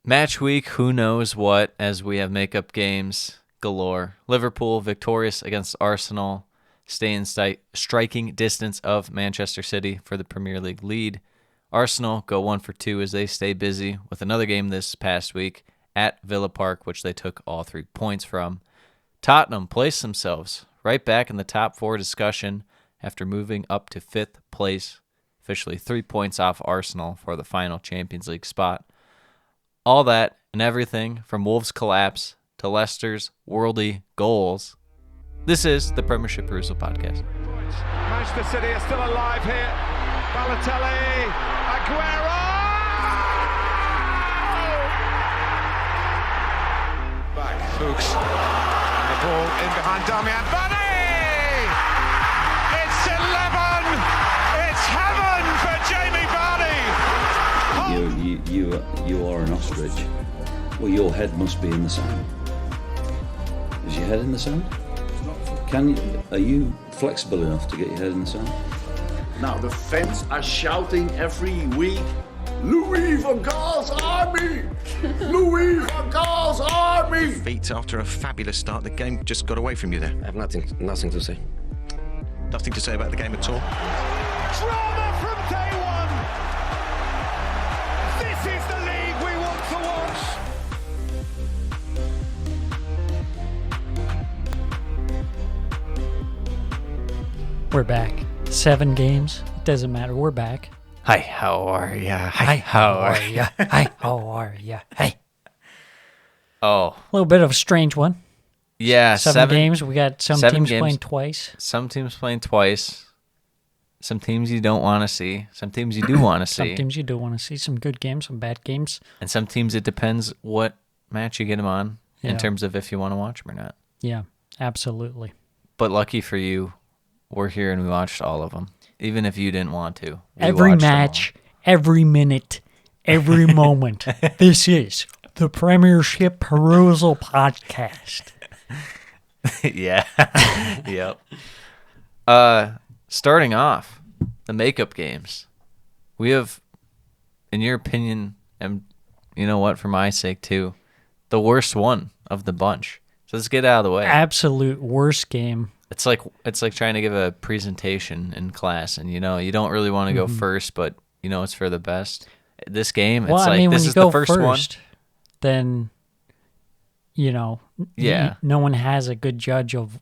Match week, who knows what, as we have makeup games galore. Liverpool victorious against Arsenal, stay in striking distance of Manchester City for the Premier League lead. Arsenal go 1 for 2 as they stay busy with another game this past week at Villa Park, which they took all 3 points from. Tottenham placed themselves right back in the top 4 discussion after moving up to 5th place, officially 3 points off Arsenal for the final Champions League spot. All that and everything from Wolves' collapse to Leicester's worldy goals. This is the Premiership Perusal podcast. Manchester City are still alive here. Balotelli, Aguero! Back, Fuchs. And the ball in behind Damian Vardy! It's 11! It's heaven for Jamie Vardy! You are an ostrich. Well, your head must be in the sand. Is your head in the sand? Are you flexible enough to get your head in the sand? Now the fans are shouting every week, Louis van Gaal's army! Louis van Gaal's army! Feet after a fabulous start, the game just got away from you there. I have nothing to say. Nothing to say about the game at all. Drama from day one! This is the league we want to watch! We're back. 7 games. It doesn't matter. We're back. Hi, how are ya? Hi, how are ya? Hi, how are ya? Hey. Oh, A little bit of a strange one. yeah. 7 games. We got some 7 teams games. playing twice. Some teams playing twice. Some teams you don't want to see. Some teams you do want to see. Some teams you do want to see. Some good games, some bad games. And some teams, it depends what match you get them on Yeah. in terms of if you want to watch them or not. Yeah, absolutely. But lucky for you, we're here and we watched all of them. Even if you didn't want to. We Every watched them all. match, every minute, every moment. This is the Premiership Perusal podcast. Yeah. Yep. Starting off, the makeup games. We have, in your opinion, and you know what, for my sake too, the worst one of the bunch. So let's get out of the way. Absolute worst game. It's like trying to give a presentation in class, and you don't really want to go first, but it's for the best. This game, Well, it's I like mean, this when you is go the first one. then, Yeah. no one has a good judge of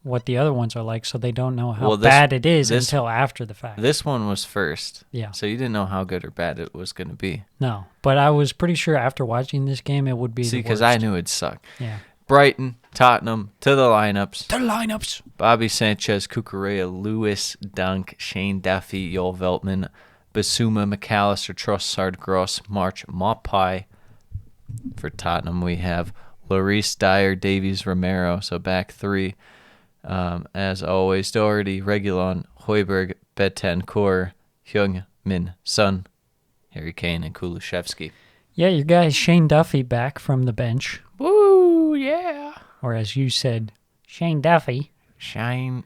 what the other ones are like, so they don't know how Well, bad it is this- until after the fact. This one was first. Yeah. So you didn't know how good or bad it was going to be. No, but I was pretty sure after watching this game, it would be See, the because worst. I knew it'd suck. Yeah. Brighton, Tottenham, to the lineups. The lineups. Bobby Sanchez, Cucurella, Lewis, Dunk, Shane Duffy, Joel Veltman, Basuma, McAllister, Trossard, Gross, March, Maupay. For Tottenham, we have Lloris, Dyer, Davies, Romero, so back 3. As always, Doherty, Reguilon, Højbjerg, Betancourt, Heung-min Son, Harry Kane, and Kulusevski. Yeah, your guy Shane Duffy back from the bench. Woo, yeah. Or as you said, Shane Duffy. Shine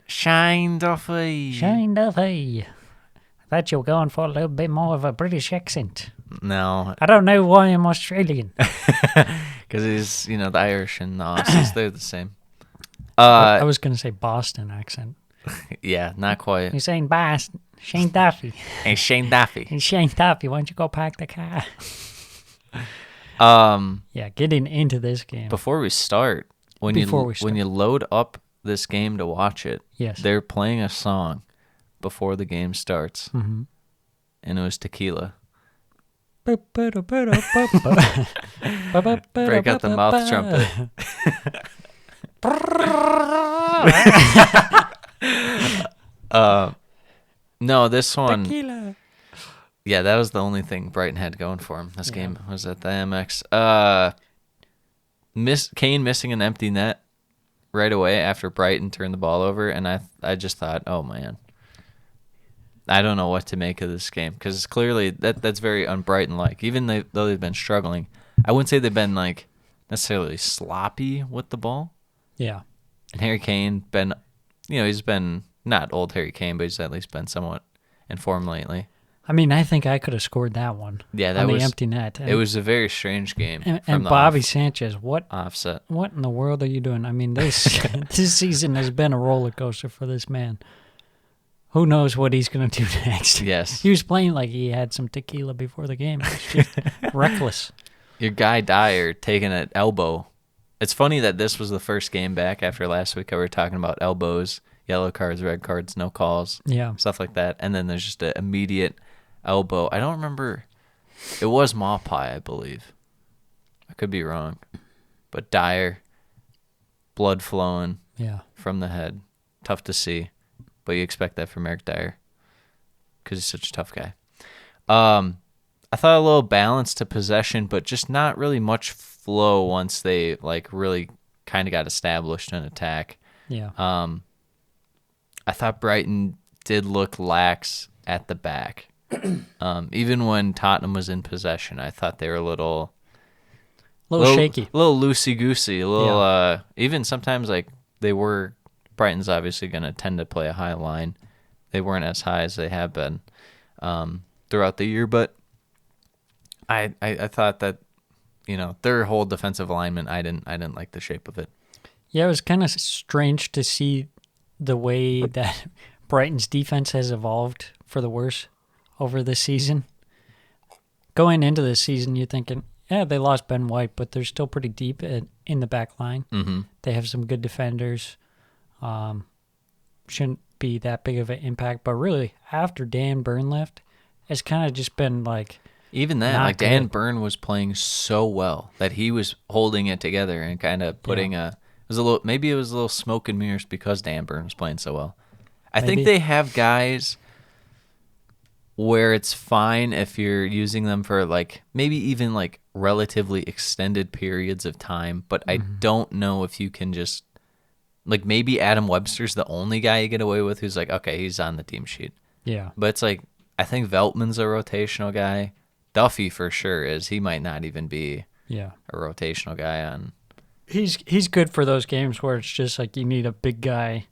Duffy. Shane Duffy. I thought you were going for a little bit more of a British accent. No, I don't know why I'm Australian. because he's, the Irish and the Aussies, they're the same. I was going to say Boston accent. Yeah, not quite. You're saying Boston. Shane Duffy. Hey, Shane Duffy. Hey, Shane Duffy, why don't you go park the car? Yeah, getting into this game. Before we start, when you load up this game to watch it, Yes. they're playing a song before the game starts, and it was Tequila. Break out the mouth trumpet. No, this one. Tequila. Yeah, that was the only thing Brighton had going for him. This game was at the MX. Kane missing an empty net right away after Brighton turned the ball over, and I just thought, oh man, I don't know what to make of this game, because clearly that's very un-Brighton-like. Even though they've been struggling, I wouldn't say they've been like necessarily sloppy with the ball. Yeah. And Harry Kane he's been not old Harry Kane, but he's at least been somewhat in form lately. I mean, I think I could have scored that one. Yeah, that on was the empty net. It was a very strange game. And Bobby Sanchez, what offset? What in the world are you doing? I mean, this this season has been a roller coaster for this man. Who knows what he's going to do next? Yes. He was playing like he had some tequila before the game. It's just reckless. Your guy Dyer taking an elbow. It's funny that this was the first game back after last week. We were talking about elbows, yellow cards, red cards, no calls, stuff like that. And then there's just an immediate elbow. I don't remember. It was Maupai, I believe. I could be wrong. But Dyer, blood flowing from the head. Tough to see. But you expect that from Eric Dyer because he's such a tough guy. I thought a little balance to possession, but just not really much flow once they really kind of got established in attack. Yeah. I thought Brighton did look lax at the back. Even when Tottenham was in possession, I thought they were a little shaky, a little loosey-goosey, a little even sometimes they were. Brighton's obviously going to tend to play a high line. They weren't as high as they have been throughout the year, but I thought that their whole defensive alignment, I didn't like the shape of it. Yeah, it was kind of strange to see the way that Brighton's defense has evolved for the worse over the season. Going into this season, you're thinking, they lost Ben White, but they're still pretty deep in the back line. Mm-hmm. They have some good defenders. Shouldn't be that big of an impact, but really after Dan Burn left, it's kind of just been even that Dan Burn was playing so well that he was holding it together and kind of putting it was a little smoke and mirrors because Dan Burn was playing so well. I think they have guys where it's fine if you're using them for maybe even relatively extended periods of time, but I don't know if you can just maybe Adam Webster's the only guy you get away with who's okay, he's on the team sheet. Yeah. But it's I think Veltman's a rotational guy. Duffy for sure is. He might not even be a rotational guy on. He's good for those games where it's just you need a big guy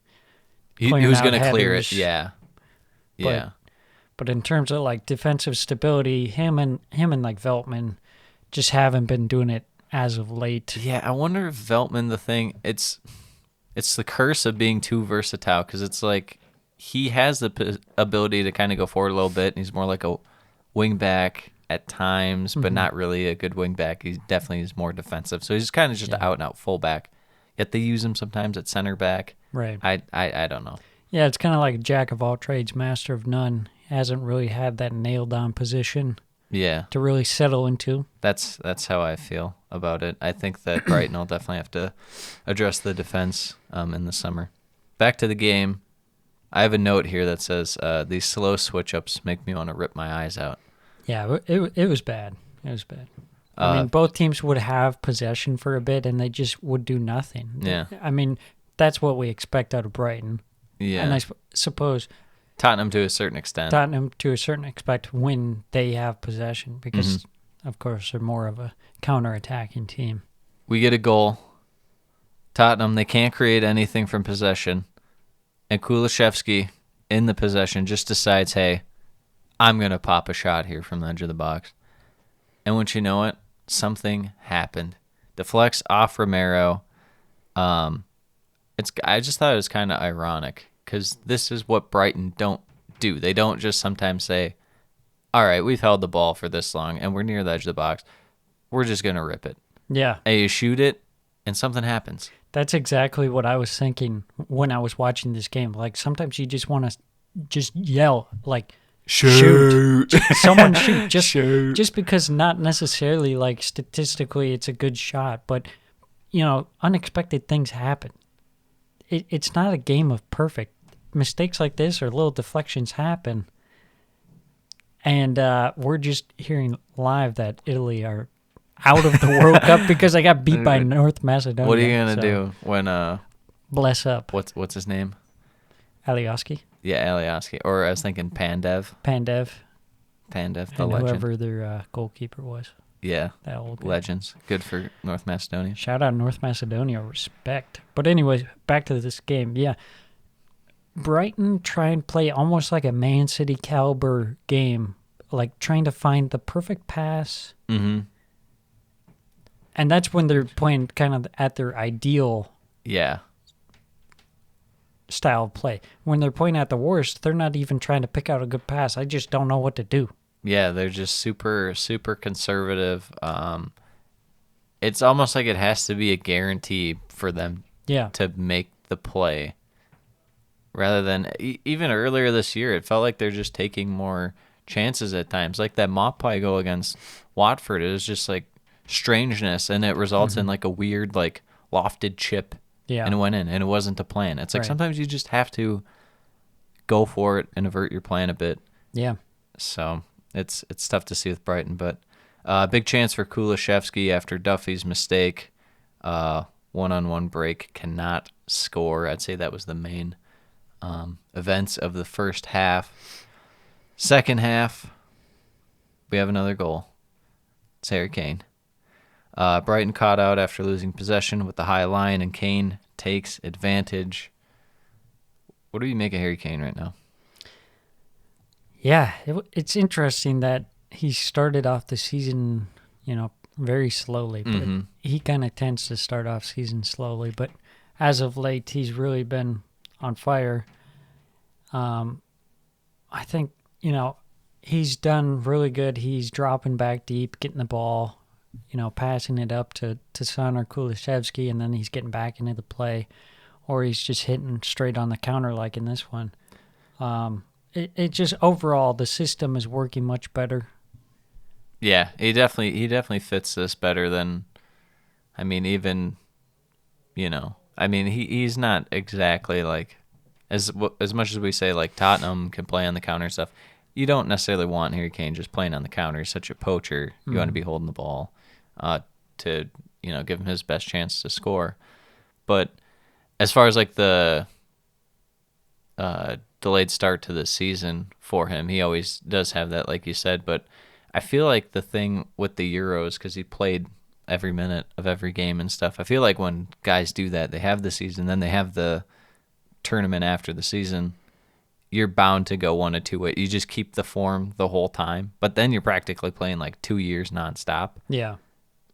who's going to clear it. Yeah. But in terms of defensive stability, him and Veltman just haven't been doing it as of late. Yeah, I wonder if Veltman it's the curse of being too versatile because it's he has the ability to kind of go forward a little bit. And he's more like a wing back at times, but not really a good wing back. He definitely is more defensive. So he's kind of just an out-and-out fullback. Yet they use him sometimes at center back. Right. I don't know. Yeah, it's kind of like jack of all trades, master of none. Hasn't really had that nailed-on position. Yeah. To really settle into. That's how I feel about it. I think that Brighton will definitely have to address the defense in the summer. Back to the game. I have a note here that says these slow switch-ups make me want to rip my eyes out. Yeah, it was bad. It was bad. I mean, both teams would have possession for a bit, and they just would do nothing. Yeah. I mean, that's what we expect out of Brighton. Yeah. And I suppose Tottenham to a certain extent. Tottenham to a certain extent when they have possession because, of course, they're more of a counter-attacking team. We get a goal. Tottenham, they can't create anything from possession. And Kulusevski, in the possession, just decides, hey, I'm going to pop a shot here from the edge of the box. And once you know it, something happened. Deflects off Romero. I just thought it was kind of ironic because this is what Brighton don't do. They don't just sometimes say, all right, we've held the ball for this long and we're near the edge of the box. We're just going to rip it. Yeah. And you shoot it and something happens. That's exactly what I was thinking when I was watching this game. Sometimes you just want to just yell, shoot. Someone shoot. Just because not necessarily, statistically it's a good shot, but, unexpected things happen. It's not a game of perfect. Mistakes like this or little deflections happen. And we're just hearing live that Italy are out of the World Cup because they got beat by North Macedonia. What are you going to do when... bless up. What's his name? Alioski? Yeah, Alioski. Or I was thinking Pandev, the and legend. whoever their goalkeeper was. Yeah, that old guy. Legends. Good for North Macedonia. Shout out North Macedonia. Respect. But anyways, back to this game. Yeah. Brighton try and play almost like a Man City caliber game like trying to find the perfect pass. Mm-hmm. And that's when they're playing kind of at their ideal Yeah. style of play. When they're playing at the worst, they're not even trying to pick out a good pass. I just don't know what to do. Yeah, they're just super, super conservative. It's almost like it has to be a guarantee for them to make the play. Rather than even earlier this year, it felt like they're just taking more chances at times. Like that Maupay goal against Watford, it was just like strangeness, and it results in like a weird like lofted chip, and it went in, and it wasn't the plan. It's like sometimes you just have to go for it and avert your plan a bit. Yeah. So it's tough to see with Brighton, but big chance for Kulishevsky after Duffy's mistake. One-on-one break, cannot score. I'd say that was the main events of the first half. Second half, we have another goal. It's Harry Kane. Brighton caught out after losing possession with the high line, and Kane takes advantage. What do you make of Harry Kane right now? Yeah, it's interesting that he started off the season, very slowly. But he kind of tends to start off season slowly. But as of late, he's really been on fire. I think, he's done really good. He's dropping back deep, getting the ball, passing it up to Son or Kulishevsky, and then he's getting back into the play. Or he's just hitting straight on the counter like in this one. It just overall, the system is working much better. Yeah, he definitely fits this better than, even, he's not exactly like, as much as we say like Tottenham can play on the counter and stuff, you don't necessarily want Harry Kane just playing on the counter. He's such a poacher. You want to be holding the ball to, give him his best chance to score. But as far as like the delayed start to the season for him, he always does have that, like you said, but I feel like the thing with the Euros, because he played every minute of every game and stuff, I feel like when guys do that, they have the season, then they have the tournament after the season, you're bound to go one of two ways. You just keep the form the whole time, but then you're practically playing like 2 years nonstop. Yeah.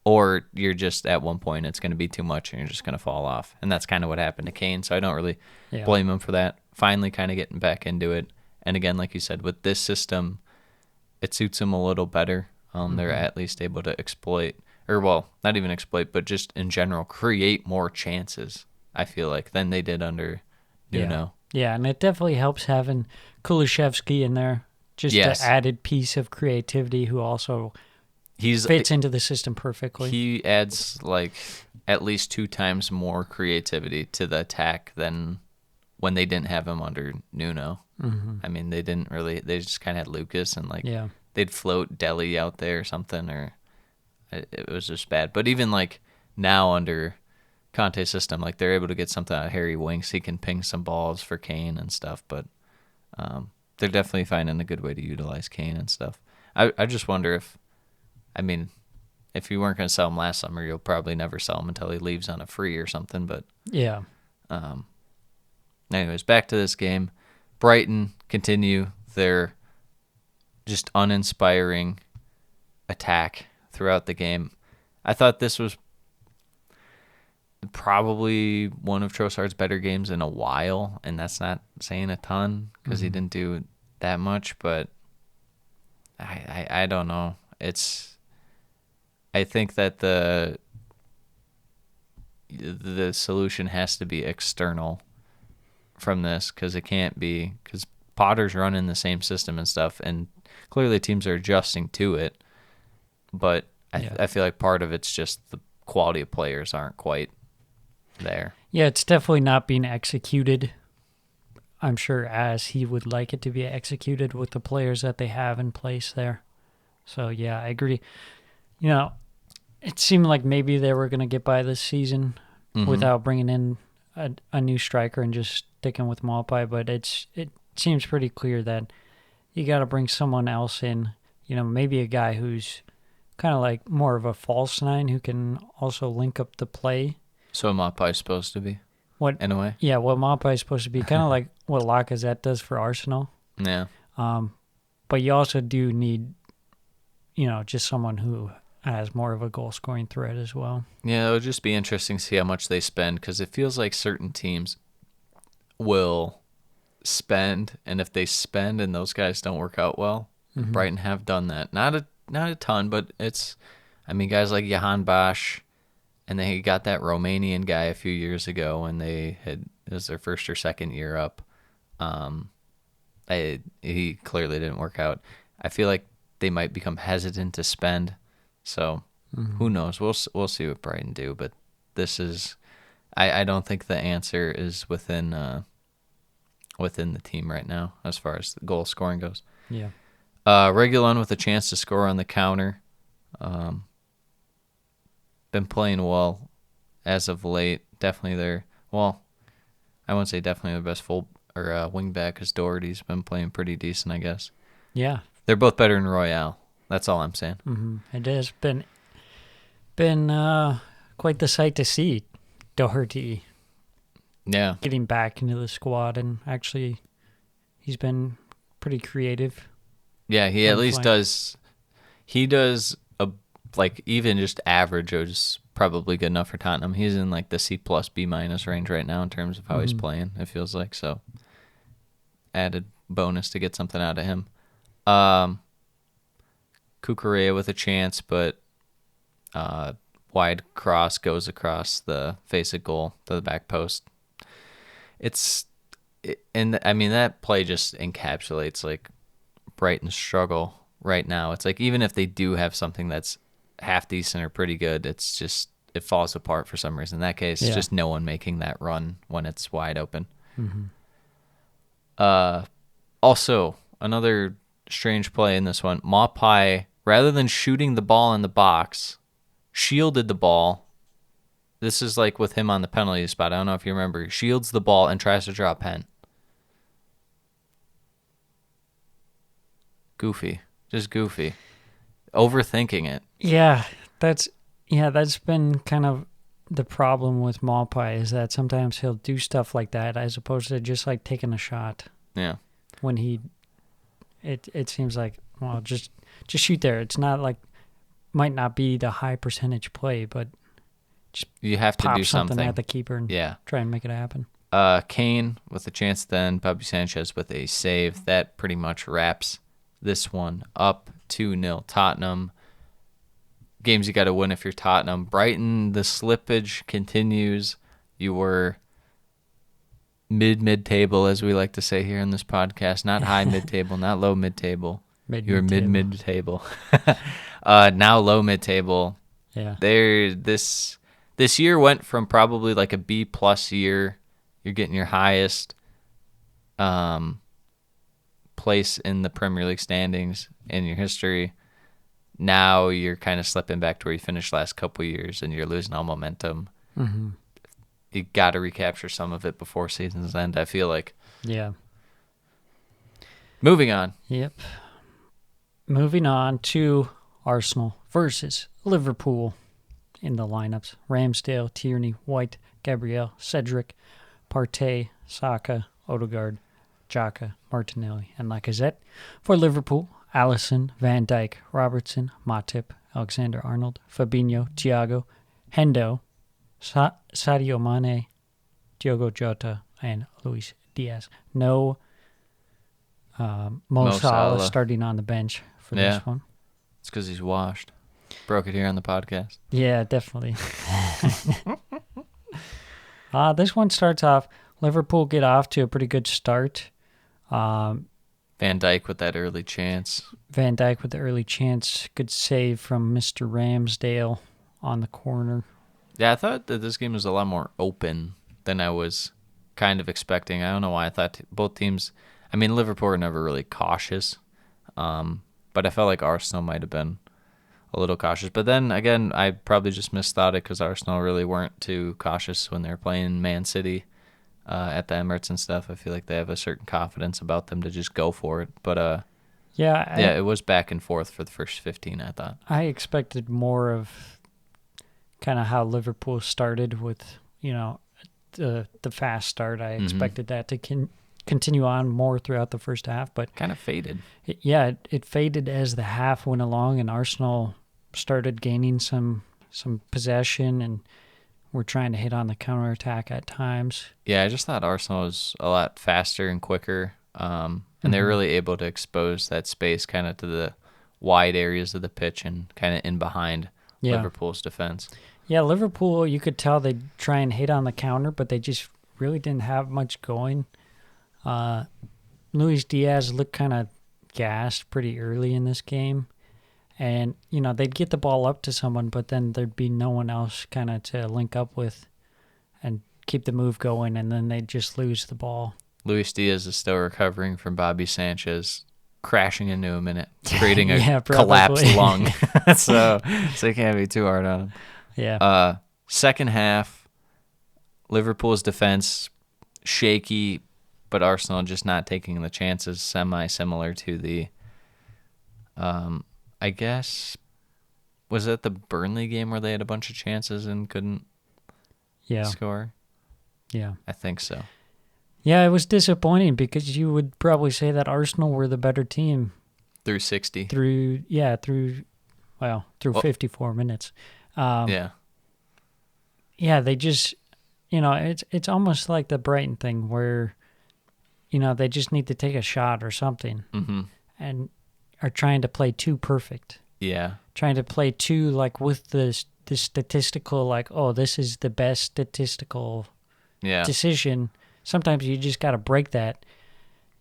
Or you're just at one point, it's going to be too much and you're just going to fall off. And that's kind of what happened to Kane, so I don't really blame him for that. Finally kind of getting back into it. And again, like you said, with this system, it suits him a little better. They're at least able to exploit, or well, not even exploit, but just in general, create more chances, I feel like, than they did under Nuno. Yeah, and it definitely helps having Kulishevsky in there. Just an added piece of creativity who also fits into the system perfectly. He adds like at least 2 times more creativity to the attack than when they didn't have him under Nuno. They didn't really, they just kind of had Lucas and they'd float Dele out there or something, or it was just bad. But even like now under Conte's system, like they're able to get something out of Harry Winks. He can ping some balls for Kane and stuff, but they're definitely finding a good way to utilize Kane and stuff. I just wonder if you weren't going to sell him last summer, you'll probably never sell him until he leaves on a free or something. But anyways, back to this game. Brighton continue their just uninspiring attack throughout the game. I thought this was probably one of Trossard's better games in a while, and that's not saying a ton because he didn't do that much, but I don't know. I think that the solution has to be external from this, because it can't be, because Potter's running the same system and stuff, and clearly teams are adjusting to it, but I feel like part of it's just the quality of players aren't quite there. Yeah, it's definitely not being executed, I'm sure, as he would like it to be executed with the players that they have in place there. So, yeah, I agree. It seemed like maybe they were going to get by this season without bringing in a new striker and just sticking with Maupay, but it seems pretty clear that you got to bring someone else in, maybe a guy who's kind of like more of a false nine who can also link up the play. So Maupay's supposed to be, in a way? Yeah, what Maupay's supposed to be, kind of like what Lacazette does for Arsenal. Yeah. But you also do need, just someone who has more of a goal-scoring threat as well. Yeah, it'll just be interesting to see how much they spend, because it feels like certain teams will spend, and if they spend and those guys don't work out well, Brighton have done that. Not a ton, but it's, guys like Johan Bosch, and they got that Romanian guy a few years ago, and it was their first or second year up. He clearly didn't work out. I feel like they might become hesitant to spend, so who knows? We'll see what Brighton do, but this is, I don't think the answer is within the team right now as far as the goal scoring goes. Yeah. Reguilon with a chance to score on the counter. Been playing well as of late. Definitely I wouldn't say definitely the best wing back, because Doherty's been playing pretty decent, I guess. Yeah. They're both better than Royale. That's all I'm saying. Mm-hmm. It has been quite the sight to see Doherty getting back into the squad, and actually he's been pretty creative. Yeah, he at least does. He does even just average is probably good enough for Tottenham. He's in like the C+, B- range right now in terms of how he's playing, it feels like. So added bonus to get something out of him. Cucurella with a chance, but wide cross goes across the face of goal to the back post. That play just encapsulates like Brighton's struggle right now. It's like even if they do have something that's half decent or pretty good, it's just it falls apart for some reason. In that case, it's just no one making that run when it's wide open. Also, another strange play in this one. Maupay, rather than shooting the ball in the box, shielded the ball. This is like with him on the penalty spot. I don't know if you remember. He shields the ball and tries to draw a pen. Goofy. Just goofy. Overthinking it. Yeah, that's been kind of the problem with Maupay, is that sometimes he'll do stuff like that as opposed to just like taking a shot. Yeah. When it seems like, well, just shoot there. It's not like, might not be the high percentage play, but just you have to pop do something at the keeper and try and make it happen. Kane with a chance, then Bobby Sanchez with a save. That pretty much wraps this one up. 2-0 Tottenham. Games you got to win if you're Tottenham. Brighton, the slippage continues. You were mid-table, as we like to say here in this podcast. Not high mid-table, not low mid-table. You were mid-table. Now low mid-table. Yeah. This year went from probably like a B+ year. You're getting your highest place in the Premier League standings in your history. Now you're kind of slipping back to where you finished last couple of years, and you're losing all momentum. Mm-hmm. You got to recapture some of it before season's end, I feel like. Yeah. Moving on. Yep. Moving on to Arsenal versus Liverpool in the lineups. Ramsdale, Tierney, White, Gabriel, Cedric, Partey, Saka, Odegaard, Xhaka, Martinelli, and Lacazette. For Liverpool, Alisson, Van Dijk, Robertson, Matip, Alexander-Arnold, Fabinho, Thiago, Hendo, Sadio Mane, Diogo Jota, and Luis Diaz. No Mo Salah starting on the bench for this one. It's because he's washed. Broke it here on the podcast. Yeah, definitely. This one starts off, Liverpool get off to a pretty good start. Van Dijk with that early chance. Good save from Mr. Ramsdale on the corner. Yeah, I thought that this game was a lot more open than I was kind of expecting. I don't know why. I thought both teams, Liverpool were never really cautious, but I felt like Arsenal might have been a little cautious. But then, again, I probably just misthought it because Arsenal really weren't too cautious when they were playing Man City at the Emirates and stuff. I feel like they have a certain confidence about them to just go for it. But it was back and forth for the first 15, I thought. I expected more of kind of how Liverpool started with, the fast start. I expected that to continue on more throughout the first half, but Kind of faded. it faded as the half went along, and Arsenal started gaining some possession, and were trying to hit on the counterattack at times. Yeah, I just thought Arsenal was a lot faster and quicker, and they were really able to expose that space kind of to the wide areas of the pitch and kind of in behind Liverpool's defense. Yeah, Liverpool, you could tell they'd try and hit on the counter, but they just really didn't have much going. Luis Diaz looked kind of gassed pretty early in this game. And, they'd get the ball up to someone, but then there'd be no one else kind of to link up with and keep the move going, and then they'd just lose the ball. Luis Diaz is still recovering from Bobby Sanchez crashing into him in it, creating a collapsed lung. so you can't be too hard on him. Yeah. Second half, Liverpool's defense shaky, but Arsenal just not taking the chances, similar to the I guess, was it the Burnley game where they had a bunch of chances and couldn't score? Yeah. I think so. Yeah, it was disappointing because you would probably say that Arsenal were the better team. Through 60. Through 54 minutes. Yeah, they just, it's almost like the Brighton thing where, they just need to take a shot or something. Mm-hmm. And are trying to play too perfect. Yeah. Trying to play too, like, with the statistical, like, oh, this is the best statistical decision. Sometimes you just got to break that,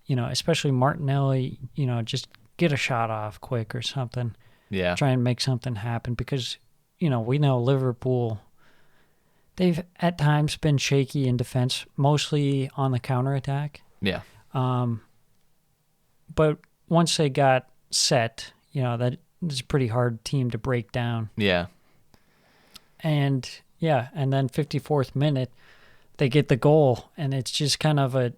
especially Martinelli, just get a shot off quick or something. Yeah. Try and make something happen because, we know Liverpool, they've at times been shaky in defense, mostly on the counterattack. Yeah. But once they got set, that is a pretty hard team to break down. Yeah. And then 54th minute, they get the goal, and it's just kind of a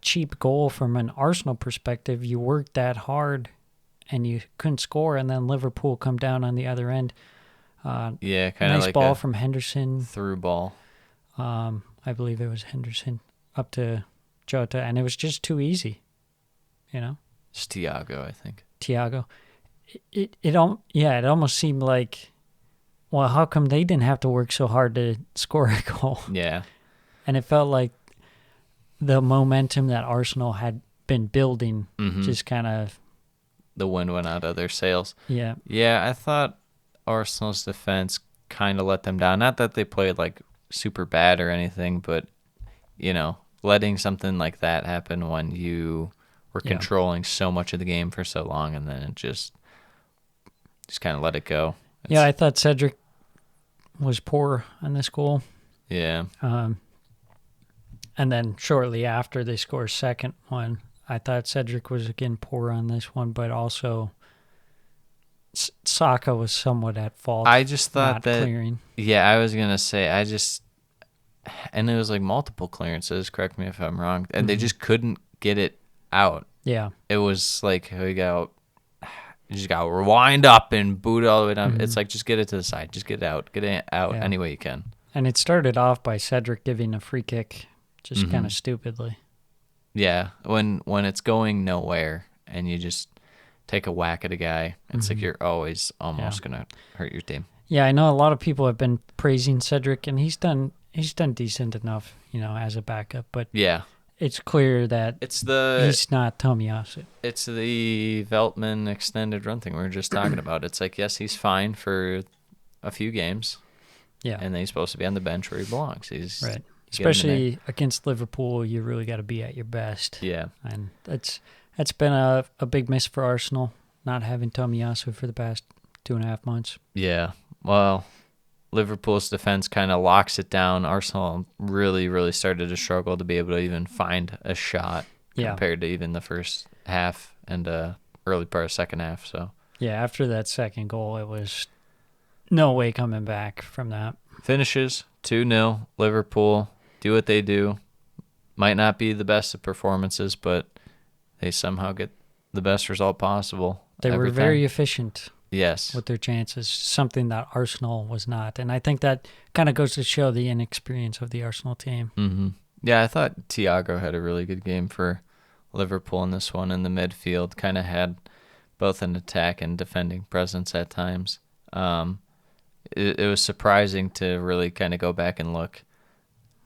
cheap goal from an Arsenal perspective. You worked that hard, and you couldn't score, and then Liverpool come down on the other end. Kind of nice like ball from Henderson. Through ball. I believe it was Henderson up to Jota, and it was just too easy, It's Thiago, I think. Thiago. It almost seemed like, well, how come they didn't have to work so hard to score a goal? Yeah. And it felt like the momentum that Arsenal had been building just kind of... The wind went out of their sails. Yeah. Yeah, I thought Arsenal's defense kind of let them down. Not that they played, like, super bad or anything, but, letting something like that happen when you were controlling so much of the game for so long, and then it just kind of let it go. I thought Cedric was poor on this goal. Yeah. And then shortly after they scored second one, I thought Cedric was again poor on this one, but also Saka was somewhat at fault. I just thought that clearing. Yeah, I was gonna say and it was like multiple clearances. Correct me if I'm wrong, and they just couldn't get it out. Yeah, it was like you just got to rewind up and boot all the way down. It's like just get it to the side, just get it out any way you can. And it started off by Cedric giving a free kick, just kind of stupidly. Yeah, when it's going nowhere and you just take a whack at a guy, it's like you're always almost gonna hurt your team. Yeah, I know a lot of people have been praising Cedric, and he's done decent enough, as a backup. But it's clear that he's not Tomiyasu. It's the Veltman extended run thing we were just talking about. It's like, yes, he's fine for a few games. Yeah, and then he's supposed to be on the bench where he belongs. He's right. Especially against Liverpool, you really got to be at your best. Yeah. And that's been a big miss for Arsenal, not having Tomiyasu for the past 2.5 months. Yeah. Well, Liverpool's defense kind of locks it down. Arsenal really, really started to struggle to be able to even find a shot compared to even the first half and early part of second half. So after that second goal, it was no way coming back from that. Finishes 2-0. Liverpool do what they do. Might not be the best of performances, but they somehow get the best result possible. They were very efficient. Yes. With their chances, something that Arsenal was not. And I think that kind of goes to show the inexperience of the Arsenal team. Mm-hmm. Yeah, I thought Thiago had a really good game for Liverpool in this one in the midfield. Kind of had both an attack and defending presence at times. It was surprising to really kind of go back and look.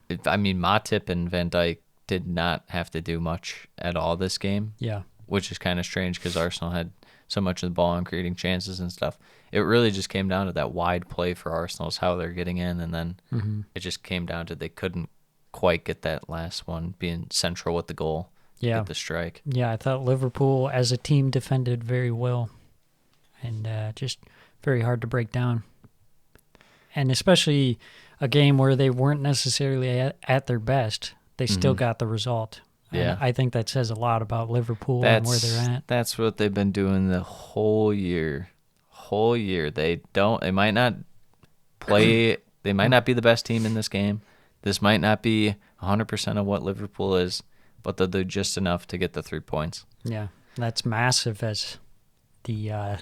Matip and Van Dijk did not have to do much at all this game. Yeah. Which is kind of strange because Arsenal had so much of the ball and creating chances and stuff. It really just came down to that wide play for Arsenal, is how they're getting in, and then it just came down to they couldn't quite get that last one being central with the goal. Yeah. Get the strike. Yeah, I thought Liverpool as a team defended very well and just very hard to break down. And especially a game where they weren't necessarily at their best, they still got the result. Yeah. And I think that says a lot about Liverpool and where they're at. That's what they've been doing the whole year. They might not play, they might not be the best team in this game. This might not be 100% of what Liverpool is, but they'll do just enough to get the 3 points. Yeah, that's massive as the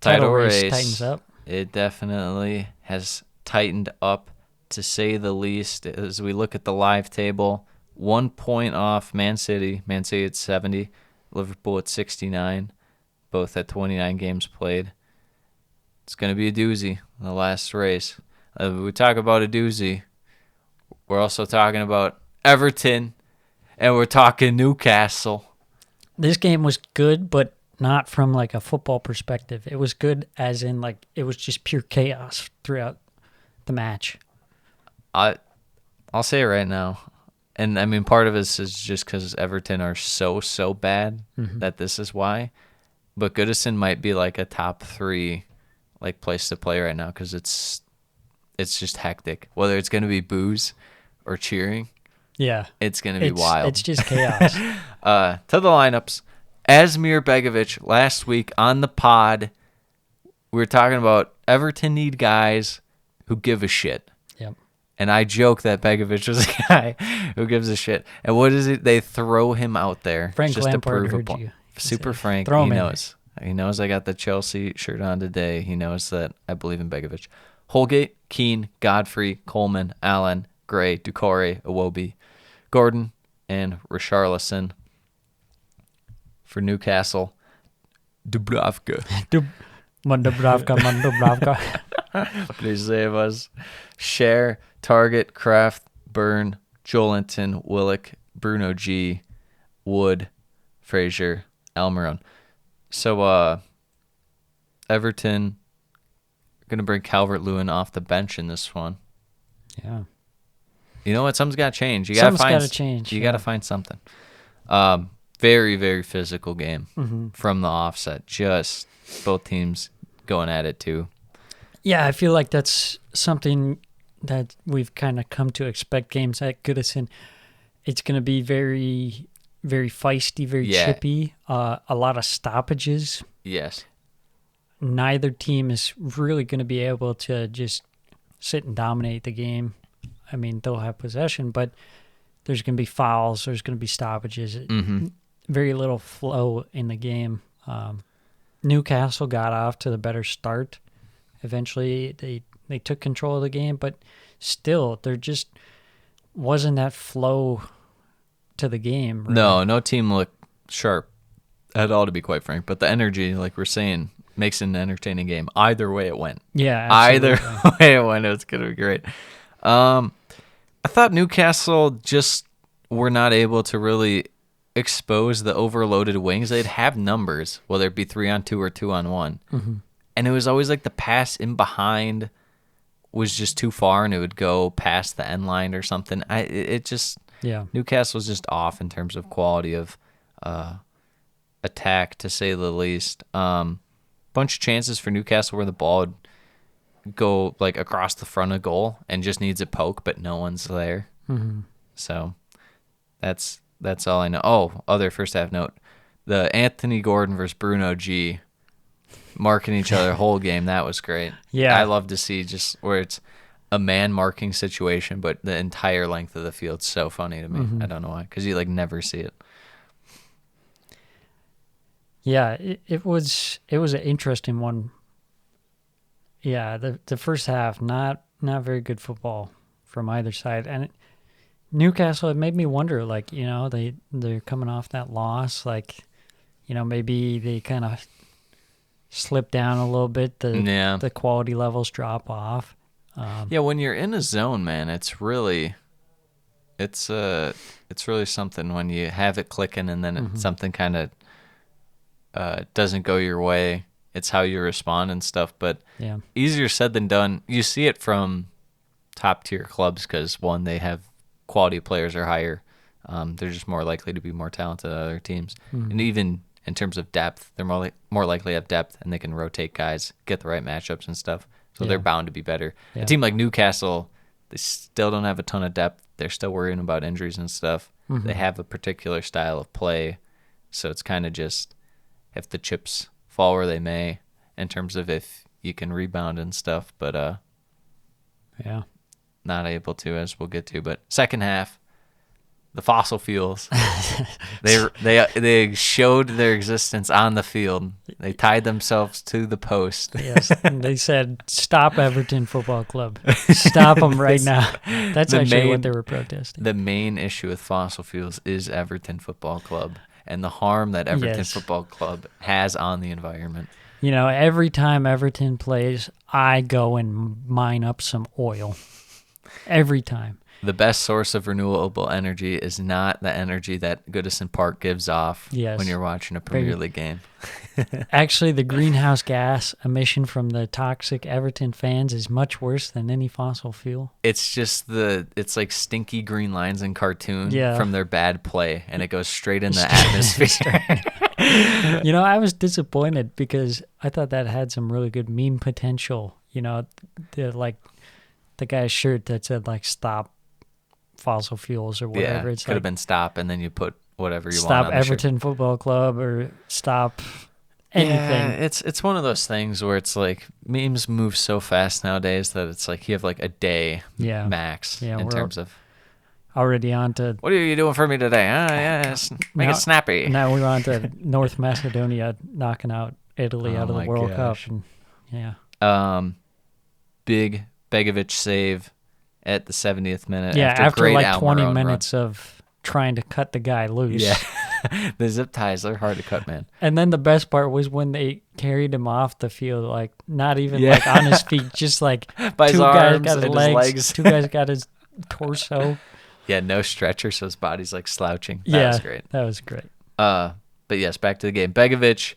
Title race tightens up. It definitely has tightened up, to say the least. As we look at the live table, 1 point off Man City. Man City at 70, Liverpool at 69, both at 29 games played. It's going to be a doozy in the last race. We talk about a doozy. We're also talking about Everton, and we're talking Newcastle. This game was good, but not from like a football perspective. It was good as in like it was just pure chaos throughout the match. I'll say it right now. And I mean, part of this is just because Everton are so bad that this is why. But Goodison might be like a top 3 like place to play right now because it's just hectic. Whether it's going to be boos or cheering, Yeah, it's going to be wild. It's just chaos. To the lineups, Asmir Begovic last week on the pod, we were talking about Everton need guys who give a shit. Yep. And I joke that Begovic was a guy who gives a shit. And what is it? They throw him out there Frank just Lampard to prove a heard point. you. Super Say, Frank, throw he him in knows. He knows I got the Chelsea shirt on today. He knows that I believe in Begovic. Holgate, Keane, Godfrey, Coleman, Allen, Gray, Doucouré, Iwobi, Gordon, and Richarlison. For Newcastle, Dubravka. Dubravka. Please save us. Cher, Target, Kraft, Byrne, Joelinton, Willock, Bruno G, Wood, Frazier, Almiron. So, Everton going to bring Calvert-Lewin off the bench in this one. Yeah. You know what? Something's got to change. You Something's got to change. You got to find something. Very, very physical game from the offset. Just both teams going at it too. Yeah, I feel like that's something that we've kind of come to expect games at Goodison. It's going to be very, very feisty, very chippy. A lot of stoppages. Yes. Neither team is really going to be able to just sit and dominate the game. I mean, they'll have possession, but there's going to be fouls. There's going to be stoppages. Very little flow in the game. Newcastle got off to the better start. Eventually, they took control of the game, but still, there just wasn't that flow to the game. Really. No team looked sharp at all, to be quite frank. But the energy, like we're saying, makes it an entertaining game. Either way it went. Yeah, absolutely. absolutely. Either way it went, it was going to be great. I thought Newcastle just were not able to really expose the overloaded wings. They'd have numbers, whether it be 3-on-2 or 2-on-1. And it was always like the pass in behind was just too far and it would go past the end line or something. Newcastle was just off in terms of quality of attack, to say the least. Bunch of chances for Newcastle where the ball would go like across the front of goal and just needs a poke, but no one's there. So that's all I know. Oh, other first half note. The Anthony Gordon versus Bruno G marking each other whole game, that was great. Yeah. I love to see just where it's a man marking situation, but the entire length of the field's so funny to me. I don't know why, because you like never see it. Yeah, it was an interesting one. Yeah, the first half, not very good football from either side, and Newcastle, it made me wonder, they're coming off that loss, maybe they kind of slip down a little bit, the quality levels drop off. When you're in a zone, man, it's really something when you have it clicking and then something kind of doesn't go your way. It's how you respond and stuff, but easier said than done. You see it from top tier clubs because one, they have quality players are higher. They're just more likely to be more talented than other teams, and even in terms of depth, they're more likely to have depth, and they can rotate guys, get the right matchups and stuff. So they're bound to be better. Yeah. A team like Newcastle, they still don't have a ton of depth. They're still worrying about injuries and stuff. They have a particular style of play, so it's kind of just if the chips fall where they may in terms of if you can rebound and stuff, but not able to, as we'll get to. But second half, the fossil fuels, they showed their existence on the field. They tied themselves to the post. Yes, and they said, "Stop Everton Football Club. Stop them right now." That's actually what they were protesting. The main issue with fossil fuels is Everton Football Club and the harm that Everton Football Club has on the environment. Every time Everton plays, I go and mine up some oil. Every time. The best source of renewable energy is not the energy that Goodison Park gives off when you're watching a Premier League game. Actually, the greenhouse gas emission from the toxic Everton fans is much worse than any fossil fuel. It's just it's like stinky green lines in cartoon from their bad play, and it goes straight in the atmosphere. I was disappointed because I thought that had some really good meme potential. The guy's shirt that said "Stop fossil fuels" or whatever. It could have been "Stop," and then you put whatever you want Stop on the Everton shirt. Football Club or stop anything. Yeah, it's one of those things where it's like memes move so fast nowadays that it's like you have like a day max in terms of already on to what are you doing for me today? Make it snappy. Now we're on to North Macedonia knocking out Italy out of the World Cup. And, big Begovic save at the 70th minute. After great like 20 Almiron minutes of trying to cut the guy loose. Yeah, the zip ties, they're hard to cut, man. And then the best part was when they carried him off the field, not even on his feet, just by his two guys arms got his and legs, his two guys got his torso. Yeah, no stretcher, so his body's slouching. That was great. That was great. But yes, back to the game. Begovic,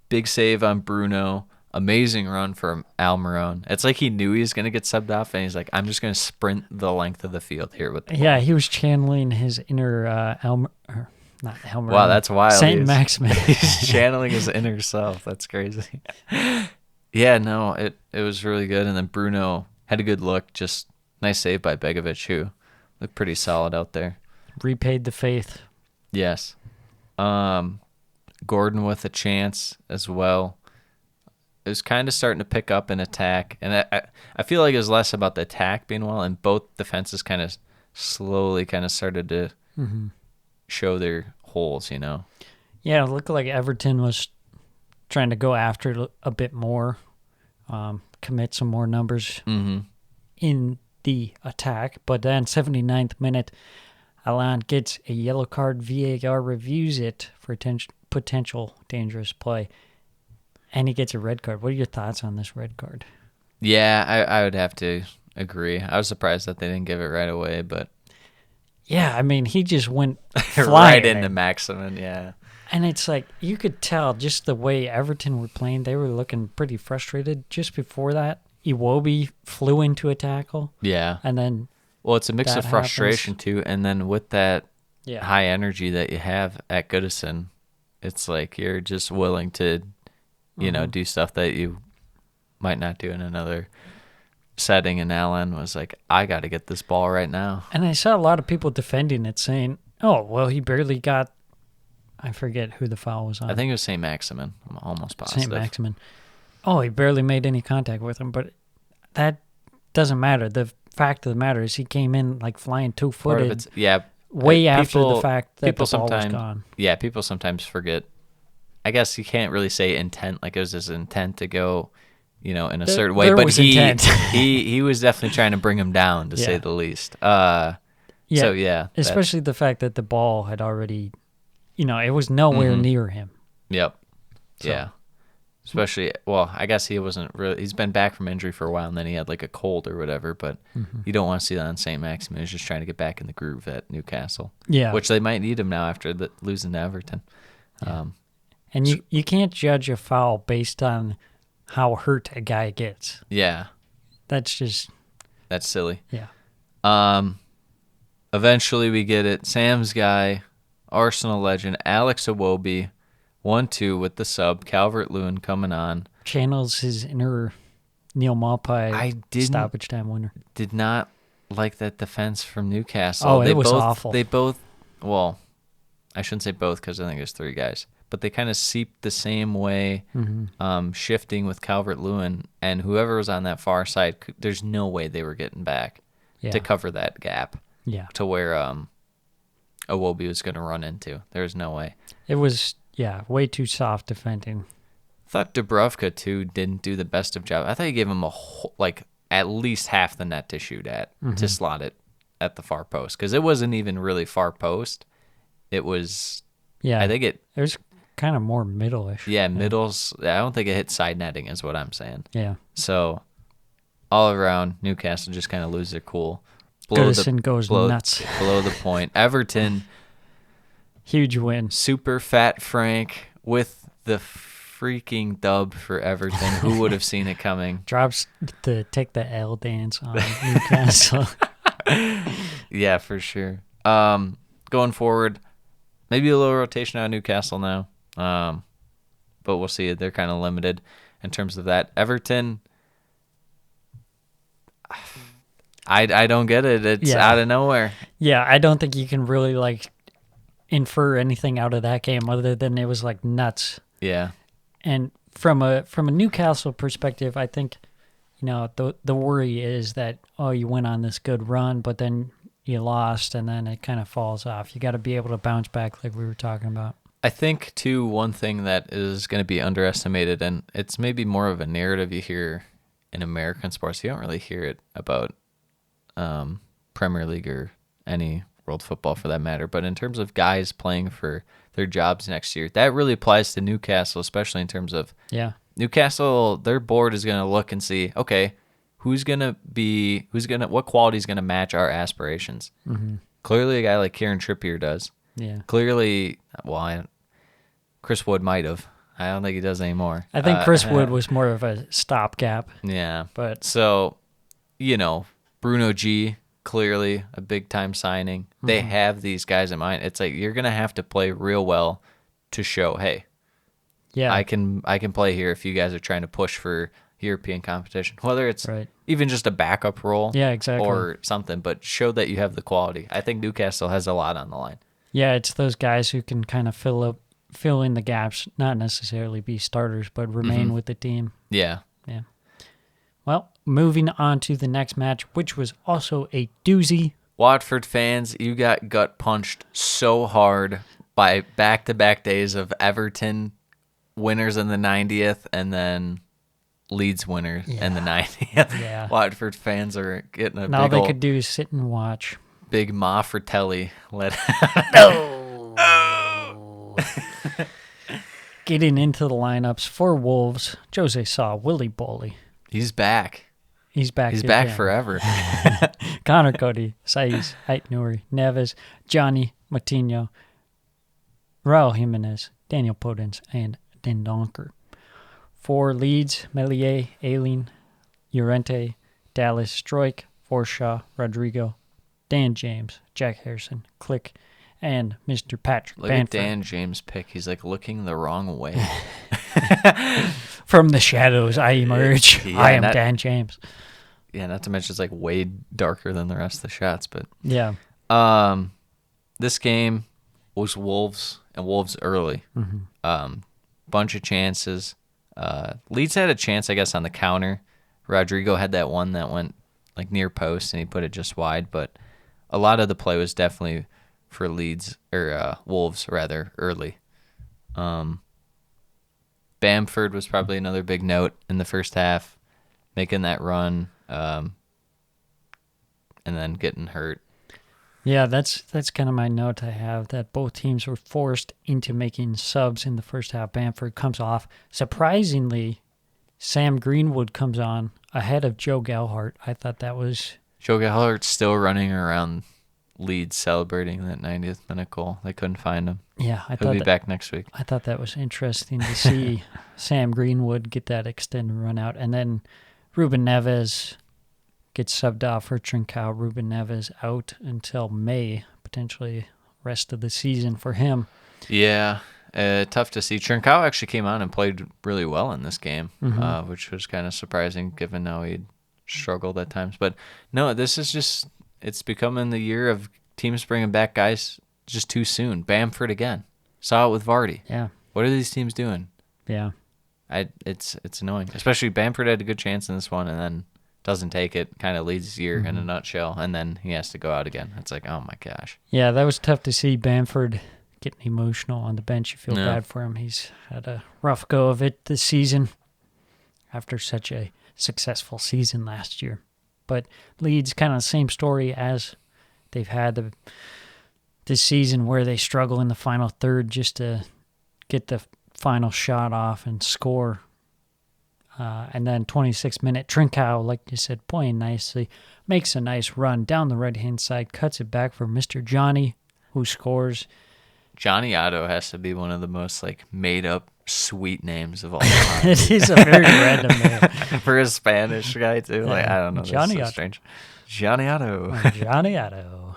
big save on Bruno. Amazing run from Almiron. It's like he knew he was going to get subbed off, and he's like, I'm just going to sprint the length of the field here with the ball. Yeah, he was channeling his inner not Almiron. Wow, that's wild. Saint Maximin. He's channeling his inner self. That's crazy. Yeah, no, it was really good. And then Bruno had a good look. Just nice save by Begovic, who looked pretty solid out there. Repaid the faith. Yes. Gordon with a chance as well. It was kind of starting to pick up in attack, and I feel like it was less about the attack being well, and both defenses kind of slowly kind of started to show their holes, Yeah, it looked like Everton was trying to go after it a bit more, commit some more numbers in the attack, but then 79th minute, Alain gets a yellow card. VAR reviews it for potential dangerous play. And he gets a red card. What are your thoughts on this red card? Yeah, I would have to agree. I was surprised that they didn't give it right away, but... Yeah, I mean, he just went flying. Right into Maximin, yeah. And it's like, you could tell just the way Everton were playing, they were looking pretty frustrated. Just before that, Iwobi flew into a tackle. Yeah. And then... Well, it's a mix of frustration, too, and then with that high energy that you have at Goodison, it's like you're just willing to... do stuff that you might not do in another setting. And Alan was like, I got to get this ball right now. And I saw a lot of people defending it, saying, oh, well, he barely got, I forget who the foul was on. I think it was St. Maximin. I'm almost positive. St. Maximin. Oh, he barely made any contact with him, but that doesn't matter. The fact of the matter is he came in flying two-footed way after the fact that the ball was gone. Yeah, people sometimes forget. I guess you can't really say intent, like it was his intent to go, in a certain way. But he was definitely trying to bring him down, to say the least. Yeah. So, yeah. Especially the fact that the ball had already, it was nowhere near him. Yep. So- Yeah. Especially, well, I guess he wasn't really, he's been back from injury for a while, and then he had like a cold or whatever, but you don't want to see that on St. Maximin. He's just trying to get back in the groove at Newcastle. Yeah. Which they might need him now after losing to Everton. And you can't judge a foul based on how hurt a guy gets. Yeah. That's just, That's silly. yeah. Eventually we get it. Sam's guy, Arsenal legend, Alex Iwobi, 1-2 with the sub. Calvert-Lewin coming on. Channels his inner Neil Maupay stoppage time winner. Did not like that defense from Newcastle. Oh, it was awful. They both, well, I shouldn't say both because I think there's 3 guys, but they kind of seeped the same way, shifting with Calvert-Lewin, and whoever was on that far side, there's no way they were getting back to cover that gap to where Iwobi was going to run into. There's no way. It was, way too soft defending. I thought Dubravka, too, didn't do the best of job. I thought he gave him at least half the net to shoot at, to slot it at the far post, because it wasn't even really far post. It was, I think it was kind of more middle-ish. Yeah, middles. I don't think it hit side netting is what I'm saying. Yeah. So, all around, Newcastle just kind of lose their cool. Goodison goes nuts. Below the point. Everton. Huge win. Super Fat Frank with the freaking dub for Everton. Who would have seen it coming? Drops to take the L dance on Newcastle. Yeah, for sure. Going forward, maybe a little rotation on Newcastle now. But we'll see. They're kind of limited in terms of that. Everton, I don't get it. It's out of nowhere. Yeah, I don't think you can really infer anything out of that game other than it was nuts. Yeah. And from a Newcastle perspective, I think the worry is that you went on this good run, but then you lost, and then it kind of falls off. You got to be able to bounce back, like we were talking about. I think too, one thing that is going to be underestimated, and it's maybe more of a narrative you hear in American sports. You don't really hear it about Premier League or any world football for that matter. But in terms of guys playing for their jobs next year, that really applies to Newcastle, especially in terms of Newcastle. Their board is going to look and see, okay, what quality is going to match our aspirations. Mm-hmm. Clearly, a guy like Kieran Trippier does. Yeah. Clearly, Chris Wood might have. I don't think he does anymore. I think Chris Wood was more of a stopgap. Yeah. But so, Bruno G, clearly a big-time signing. Mm-hmm. They have these guys in mind. It's like you're going to have to play real well to show, hey, I can play here if you guys are trying to push for European competition, whether it's even just a backup role or something, but show that you have the quality. I think Newcastle has a lot on the line. Yeah, it's those guys who can kind of fill in the gaps, not necessarily be starters, but remain with the team. Yeah. Yeah. Well, moving on to the next match, which was also a doozy. Watford fans, you got gut punched so hard by back-to-back days of Everton winners in the 90th and then Leeds winners in the 90th. Yeah. Watford fans are getting a now big all they could do is sit and watch. Big Ma Fratelli let Getting into the lineups for Wolves, Jose Sa, Willy Boley. He's back. He's back. He's back forever. Connor Cody, Saiz, Ait Nouri, Neves, Johnny Matinho, Raul Jimenez, Daniel Podence, and Dendonker. For Leeds, Meslier, Aileen, Llorente, Dallas, Stroik, Forshaw, Rodrigo, Dan James, Jack Harrison, Click, and Mr. Patrick Look Bamford. at Dan James' pick. He's looking the wrong way. From the shadows I emerge. I am Dan James. Yeah, not to mention it's way darker than the rest of the shots, but yeah. This game was Wolves and Wolves early. Mm-hmm. Bunch of chances. Leeds had a chance, I guess, on the counter. Rodrigo had that one that went near post and he put it just wide, but a lot of the play was definitely for Leeds or Wolves rather early. Bamford was probably another big note in the first half, making that run, and then getting hurt. Yeah, that's kind of my note I have, that both teams were forced into making subs in the first half. Bamford comes off. Surprisingly, Sam Greenwood comes on ahead of Joe Gelhardt. I thought that was... Joe Gelhart's still running around Leeds celebrating that 90th minute goal. They couldn't find him. Yeah, He'll be back next week. I thought that was interesting to see Sam Greenwood get that extended run out. And then Ruben Neves gets subbed off for Trincao. Ruben Neves out until May, potentially rest of the season for him. Yeah, tough to see. Trincao actually came on and played really well in this game, which was kind of surprising given how he'd struggled at times. But no, this is just, it's becoming the year of teams bringing back guys just too soon. Bamford again. Saw it with Vardy. Yeah. What are these teams doing? Yeah. It's annoying. Especially Bamford had a good chance in this one and then doesn't take it, kind of leads his year in a nutshell, and then he has to go out again. It's like, oh my gosh. Yeah, that was tough to see. Bamford getting emotional on the bench. You feel bad for him. He's had a rough go of it this season after such a successful season last year. But Leeds, kind of the same story as they've had this season, where they struggle in the final third just to get the final shot off and score. And then 26-minute Trincao, like you said, playing nicely, makes a nice run down the right-hand side, cuts it back for Mr. Johnny, who scores. Johnny Otto has to be one of the most made-up sweet names of all time. It is a very random name. For a Spanish guy, too. Yeah. I don't know. Johnny That's so Otto. strange. Johnny Otto. Johnny Otto.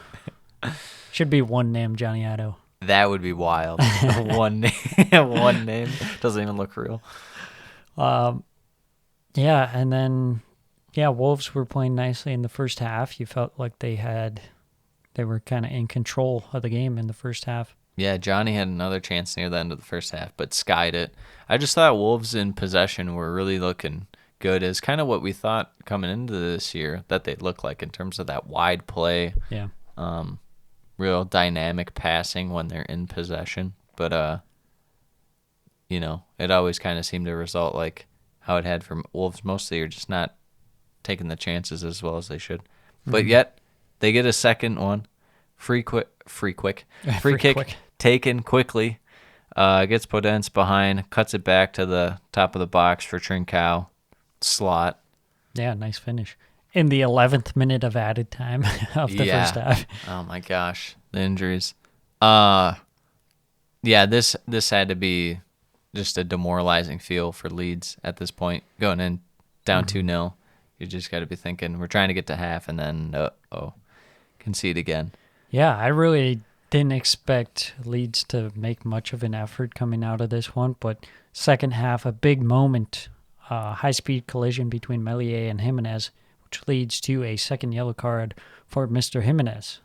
Should be one name, Johnny Otto. That would be wild. One name. Doesn't even look real. Yeah, and then, Wolves were playing nicely in the first half. You felt like they were kind of in control of the game in the first half. Yeah, Johnny had another chance near the end of the first half, but skied it. I just thought Wolves in possession were really looking good, as kind of what we thought coming into this year that they'd look like in terms of that wide play. Yeah. Real dynamic passing when they're in possession. But, it always kind of seemed to result like how it had for Wolves mostly, are just not taking the chances as well as they should. But yet, they get a second one. Free kick taken quickly. Gets Podence behind, cuts it back to the top of the box for Trincao. Slot. Yeah, nice finish. In the 11th minute of added time of the first half. Oh my gosh, the injuries. This had to be just a demoralizing feel for Leeds at this point. Going in down 2-0, you just got to be thinking, we're trying to get to half, and then, concede again. Yeah, I really didn't expect Leeds to make much of an effort coming out of this one, but second half, a big moment, high-speed collision between Meslier and Jimenez, which leads to a second yellow card for Mr. Jimenez.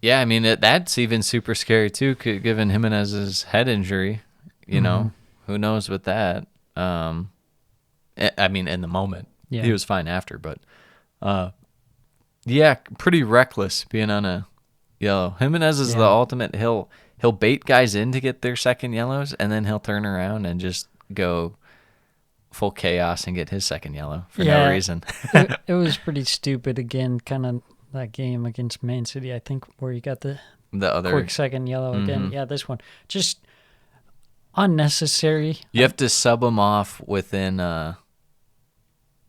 Yeah, I mean, that's even super scary, too, given Jimenez's head injury. You know, who knows with that? I mean, in the moment. Yeah. He was fine after, but pretty reckless being on a yellow. Jimenez is the ultimate. He'll bait guys in to get their second yellows, and then he'll turn around and just go full chaos and get his second yellow for no reason. It was pretty stupid again, kind of that game against Man City, I think, where you got the other quick second yellow again. Yeah, this one. Just unnecessary. You have to sub him off within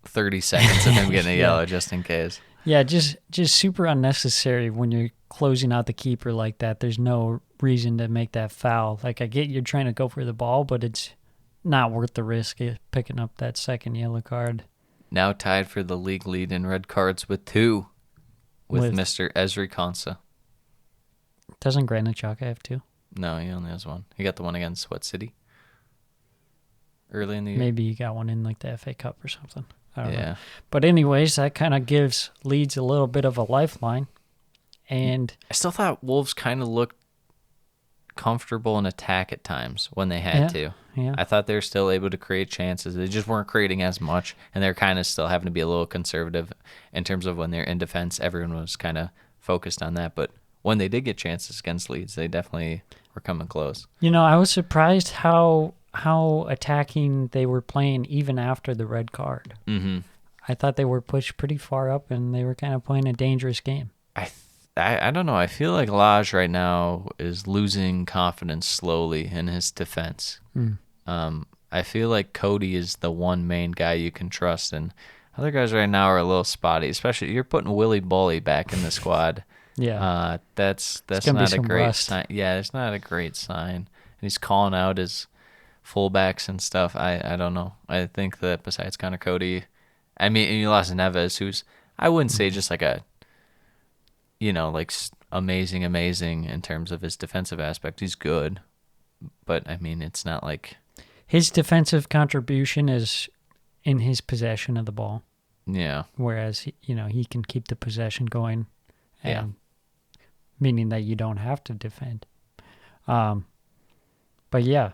30 seconds of him getting a yellow just in case. Yeah, just super unnecessary when you're closing out the keeper like that. There's no reason to make that foul. Like, I get you're trying to go for the ball, but it's not worth the risk of picking up that second yellow card. Now tied for the league lead in red cards with 2 with Mr. Ezri Konsa. Doesn't Granit Xhaka have 2? No, he only has 1. He got the one against City? Early in the year? Maybe he got one in like the FA Cup or something. I don't know. Yeah. But anyways, that kind of gives Leeds a little bit of a lifeline. And I still thought Wolves kind of looked comfortable in attack at times when they had to. Yeah. I thought they were still able to create chances. They just weren't creating as much, and they're kind of still having to be a little conservative in terms of when they're in defense. Everyone was kind of focused on that, but when they did get chances against Leeds, they definitely were coming close. You know, I was surprised how attacking they were playing even after the red card. Mm-hmm. I thought they were pushed pretty far up, and they were kind of playing a dangerous game. I don't know. I feel like Laj right now is losing confidence slowly in his defense. I feel like Cody is the one main guy you can trust, and other guys right now are a little spotty. Especially you're putting Willie Bully back in the squad. Yeah. That's gonna be not a some great rust. sign. Yeah, it's not a great sign. And he's calling out his fullbacks and stuff. I don't know. I think that besides Connor Cody, I mean, and you lost Neves, who's I wouldn't say just like a, like amazing in terms of his defensive aspect. He's good, but I mean, it's not like His defensive contribution is in his possession of the ball, yeah. whereas he can keep the possession going, Yeah. and meaning that you don't have to defend. But yeah,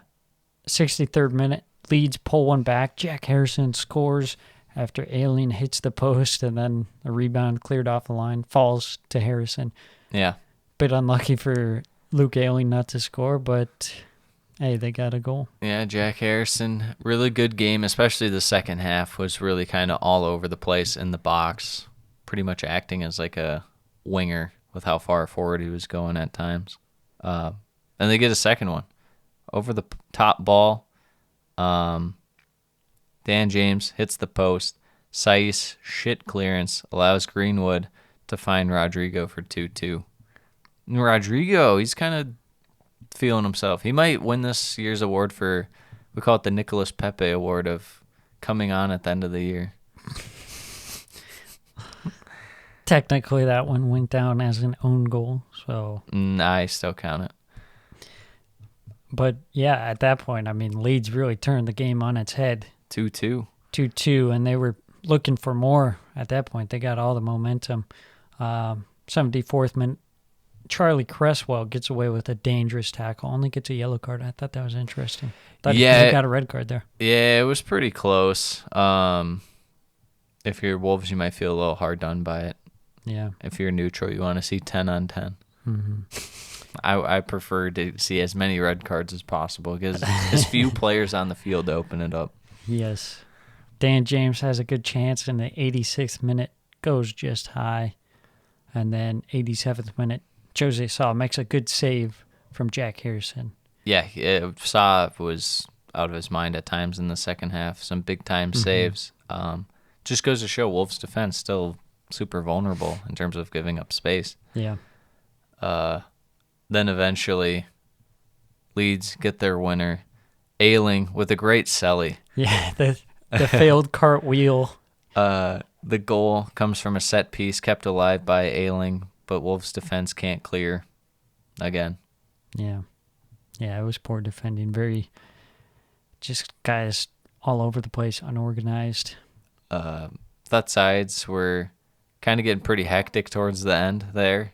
63rd minute, Leeds pull one back. Jack Harrison scores after Ailing hits the post, and then a rebound cleared off the line, falls to Harrison. Yeah. Bit unlucky for Luke Ailing not to score, but hey, they got a goal. Yeah, Jack Harrison, really good game, especially the second half was really kind of all over the place in the box, pretty much acting as like a winger with how far forward he was going at times. And they get a second one. Over the top ball, Dan James hits the post. Saiz, shit clearance, allows Greenwood to find Rodrigo for 2-2. And Rodrigo, he's kind of feeling himself. He might win this year's award for, we call it the Nicolas Pepe Award of coming on at the end of the year. Technically, that one went down as an own goal, so. I still count it. But yeah, at that point, I mean, Leeds really turned the game on its head. 2-2. 2-2, and they were looking for more at that point. They got all the momentum. 74th minute, Charlie Cresswell gets away with a dangerous tackle. Only gets a yellow card. I thought that was interesting. He got a red card there. Yeah, it was pretty close. If you're Wolves, you might feel a little hard done by it. Yeah. If you're neutral, you want to see 10 on 10. Mm-hmm. I prefer to see as many red cards as possible because as few players on the field to open it up. Yes. Dan James has a good chance in the 86th minute, goes just high. And then 87th minute, Jose Sa makes a good save from Jack Harrison. Yeah, Sa was out of his mind at times in the second half. Some big-time saves. Just goes to show Wolves' defense still super vulnerable in terms of giving up space. Yeah. Then eventually, Leeds get their winner. Ailing with a great celly. Yeah, the failed cartwheel. The goal comes from a set piece kept alive by Ailing, but Wolves' defense can't clear again. Yeah. Yeah, it was poor defending. Very, just guys all over the place, unorganized. Thought sides were kind of getting pretty hectic towards the end there.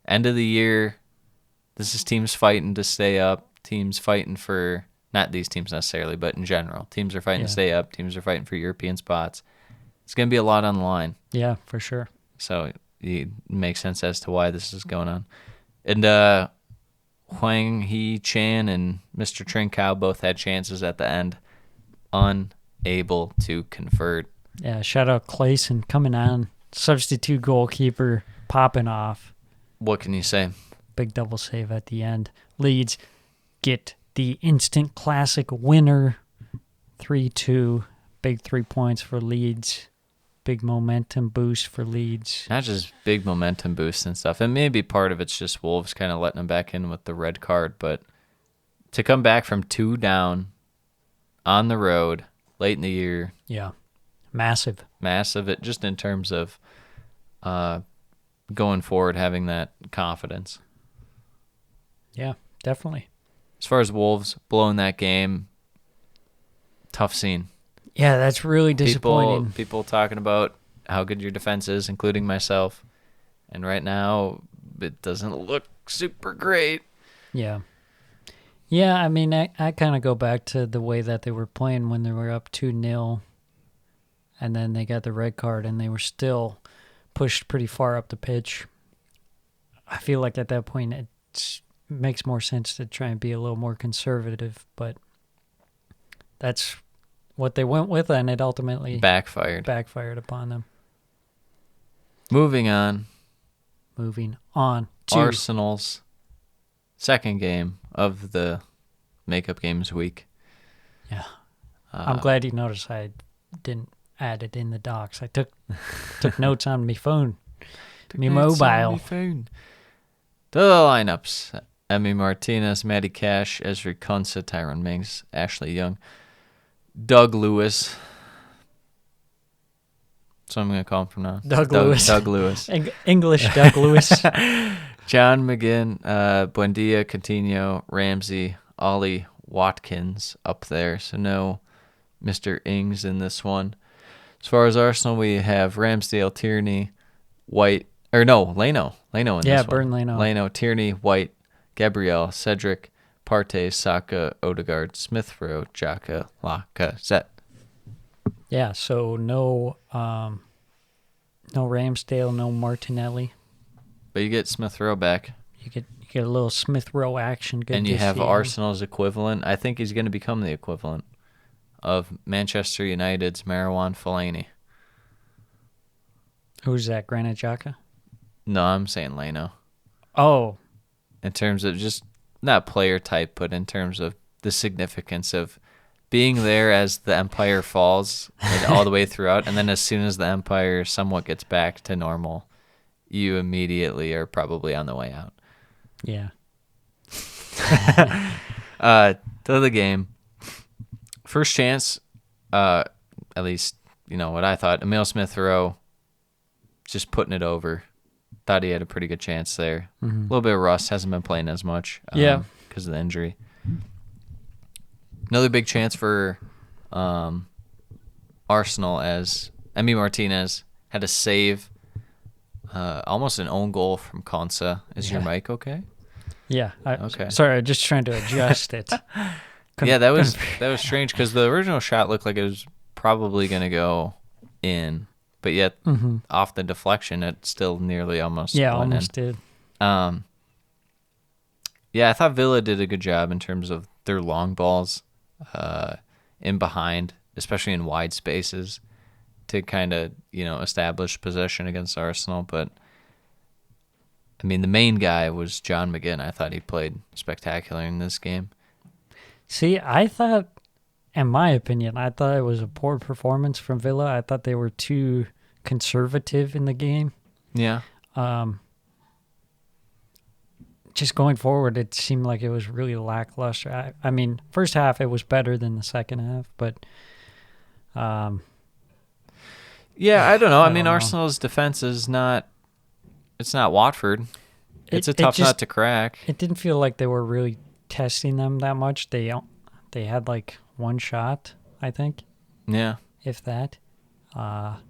End of the year, this is teams fighting to stay up, teams fighting for, not these teams necessarily, but in general. Teams are fighting to stay up, teams are fighting for European spots. It's going to be a lot on the line. Yeah, for sure. So it makes sense as to why this is going on. And Huang Hee-chan and Mr. Trincao both had chances at the end, unable to convert. Yeah, shout out Clayson coming on. Substitute goalkeeper popping off. What can you say? Big double save at the end. Leeds get the instant classic winner. 3-2. Big 3 points for Leeds. Big momentum boost for Leeds. Not just big momentum boost and stuff. And maybe part of it's just Wolves kind of letting them back in with the red card. But to come back from 2 down on the road late in the year. Yeah. Massive. It just in terms of going forward, having that confidence. Yeah, definitely. As far as Wolves blowing that game, tough scene. Yeah, that's really disappointing. People talking about how good your defense is, including myself. And right now, it doesn't look super great. Yeah. Yeah, I mean, I kind of go back to the way that they were playing when they were up 2-0. And then they got the red card, and they were still pushed pretty far up the pitch. I feel like at that point it makes more sense to try and be a little more conservative, but that's what they went with, and it ultimately backfired upon them. Moving on. moving on to Arsenal's second game of the makeup games week. Yeah. I'm glad you noticed I didn't add it in the docs. I took notes on my phone. Me mobile. To the lineups. Emi Martinez, Matty Cash, Ezri Konsa, Tyrone Mings, Ashley Young, Doug Lewis. So I'm going to call him from now. Doug Lewis. Doug Lewis. English Doug Lewis. John McGinn, Buendia, Coutinho, Ramsey, Ollie Watkins up there. So no Mr. Ings in this one. As far as Arsenal, we have Ramsdale, Tierney, White. Or no, Leno. Leno in this one. Burn Leno. Leno, Tierney, White, Gabriel, Cedric, Partey, Saka, Odegaard, Smith Rowe, Xhaka, Lacazette. Yeah, so no Ramsdale, no Martinelli. But you get Smith Rowe back. You get a little Smith Rowe action. Good and you to have see him. Arsenal's equivalent. I think he's going to become the equivalent of Manchester United's Marouane Fellaini. Who's that, Granit Xhaka? No, I'm saying Leno. Oh. In terms of just, not player type, but in terms of the significance of being there as the empire falls and all the way throughout, and then as soon as the empire somewhat gets back to normal, you immediately are probably on the way out. Yeah. To the game. First chance, at least, what I thought, Emile Smith Rowe just putting it over. Thought he had a pretty good chance there. A little bit of rust, hasn't been playing as much because of the injury. Another big chance for Arsenal as Emi Martinez had a save, almost an own goal from Konsa. Is your mic okay? Yeah. Okay. Sorry, I'm just trying to adjust it. That was strange because the original shot looked like it was probably going to go in, but yet off the deflection, it still nearly almost went almost in. did. I thought Villa did a good job in terms of their long balls in behind, especially in wide spaces, to kind of establish possession against Arsenal. But I mean, the main guy was John McGinn. I thought he played spectacular in this game. See, I thought, in my opinion, it was a poor performance from Villa. I thought they were too conservative in the game. Yeah. Just going forward, it seemed like it was really lackluster. I mean, first half, it was better than the second half, but... I don't know. I mean, Arsenal's defense is not... It's not Watford. It's a tough nut to crack. It didn't feel like they were really testing them that much. They had like one shot, I think. Yeah. If that. Well,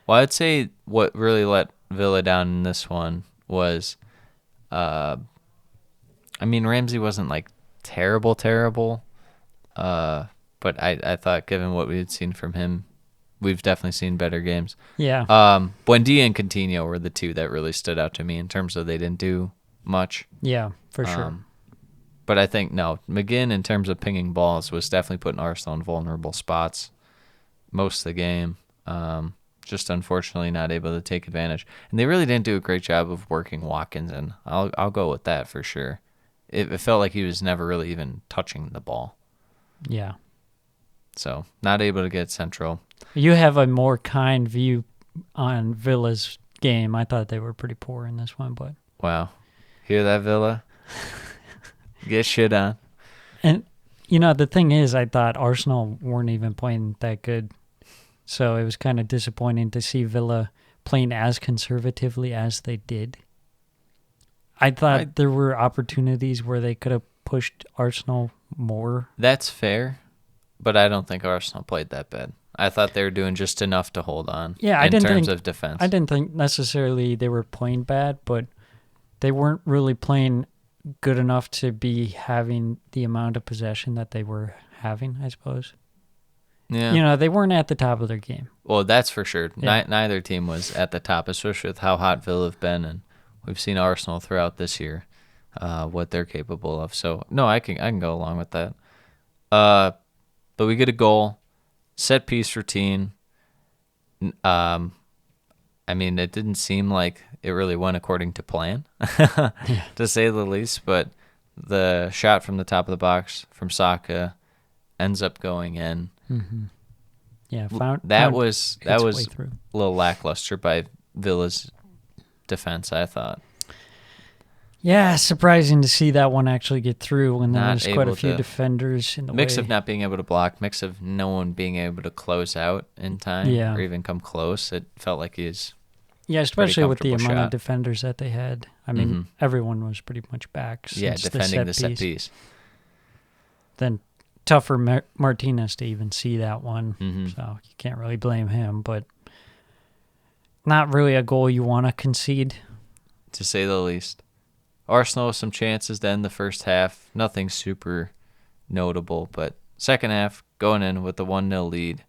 I'd say what really let Villa down in this one was, Ramsey wasn't like terrible, but I thought given what we had seen from him, we've definitely seen better games. Yeah. Buendia and Coutinho were the two that really stood out to me in terms of they didn't do much. Yeah, for sure. But I think, McGinn, in terms of pinging balls, was definitely putting Arsenal in vulnerable spots most of the game. Just unfortunately not able to take advantage. And they really didn't do a great job of working Watkins in. I'll go with that for sure. It felt like he was never really even touching the ball. Yeah. So, not able to get central. You have a more kind view on Villa's game. I thought they were pretty poor in this one, but... Wow. Hear that, Villa? Get shit on. And, the thing is, I thought Arsenal weren't even playing that good. So it was kind of disappointing to see Villa playing as conservatively as they did. I thought there were opportunities where they could have pushed Arsenal more. That's fair, but I don't think Arsenal played that bad. I thought they were doing just enough to hold on in terms of defense. I didn't think necessarily they were playing bad, but they weren't really playing good enough to be having the amount of possession that they were having, I suppose. Yeah. They weren't at the top of their game. Well, that's for sure. Yeah. Neither team was at the top, especially with how hot Villa have been, and we've seen Arsenal throughout this year, what they're capable of. So, no, I can go along with that. But we get a goal, set piece routine. I mean, it didn't seem like it really went according to plan, to say the least. But the shot from the top of the box from Saka ends up going in. Mm-hmm. Yeah, That was way a through. little lackluster by Villa's defense, I thought. Yeah, surprising to see that one actually get through when there Not was quite a able few to- defenders in the Mix way. of not being able to block, mix of no one being able to close out in time Yeah. or even come close. It felt like he's Yeah, especially with the comfortable amount of shot. defenders that they had. I mean, Mhm. everyone was pretty much back since defending the set piece. piece. Then tough for Martinez to even see that one, Mhm. so you can't really blame him. But not really a goal you want to concede. To say the least. Arsenal with some chances to end the first half. Nothing super notable, but second half going in with the 1-0 lead.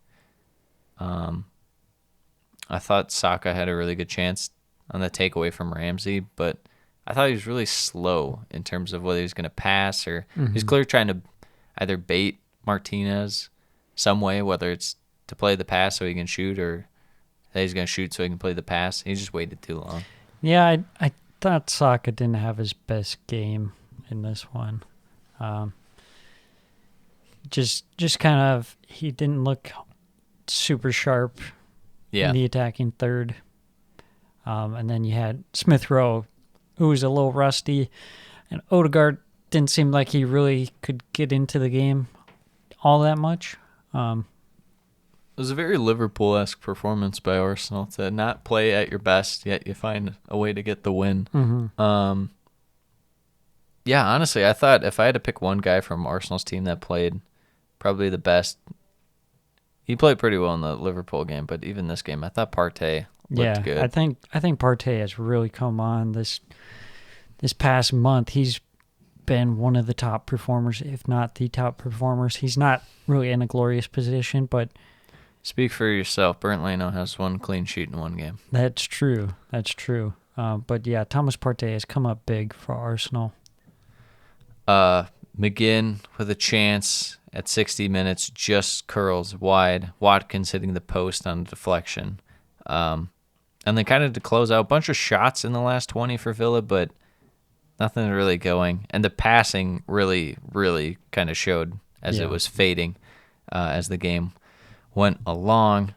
I thought Saka had a really good chance on the takeaway from Ramsey, but I thought he was really slow in terms of whether he was going to pass or he's clearly trying to either bait Martinez some way, whether it's to play the pass so he can shoot or that he's going to shoot so he can play the pass. He just waited too long. Yeah, I thought Saka didn't have his best game in this one. Just kind of, he didn't look super sharp Yeah. in the attacking third. And then you had Smith Rowe, who was a little rusty, and Odegaard didn't seem like he really could get into the game all that much. It was a very Liverpool-esque performance by Arsenal to not play at your best, yet you find a way to get the win. Mm-hmm. Yeah, honestly, I thought if I had to pick one guy from Arsenal's team that played probably the best, he played pretty well in the Liverpool game, but even this game, I thought Partey looked good. I think Partey has really come on this past month. He's been one of the top performers, if not the top performers. He's not really in a glorious position, but Speak for yourself. Bernd Leno has one clean sheet in one game. that's true. But yeah, Thomas Partey has come up big for Arsenal. McGinn with a chance at 60 minutes just curls wide. Watkins hitting the post on deflection. And then kind of to close out, a bunch of shots in the last 20 for Villa, but nothing really going. And the passing really, really kind of showed as Yeah. it was fading as the game went along.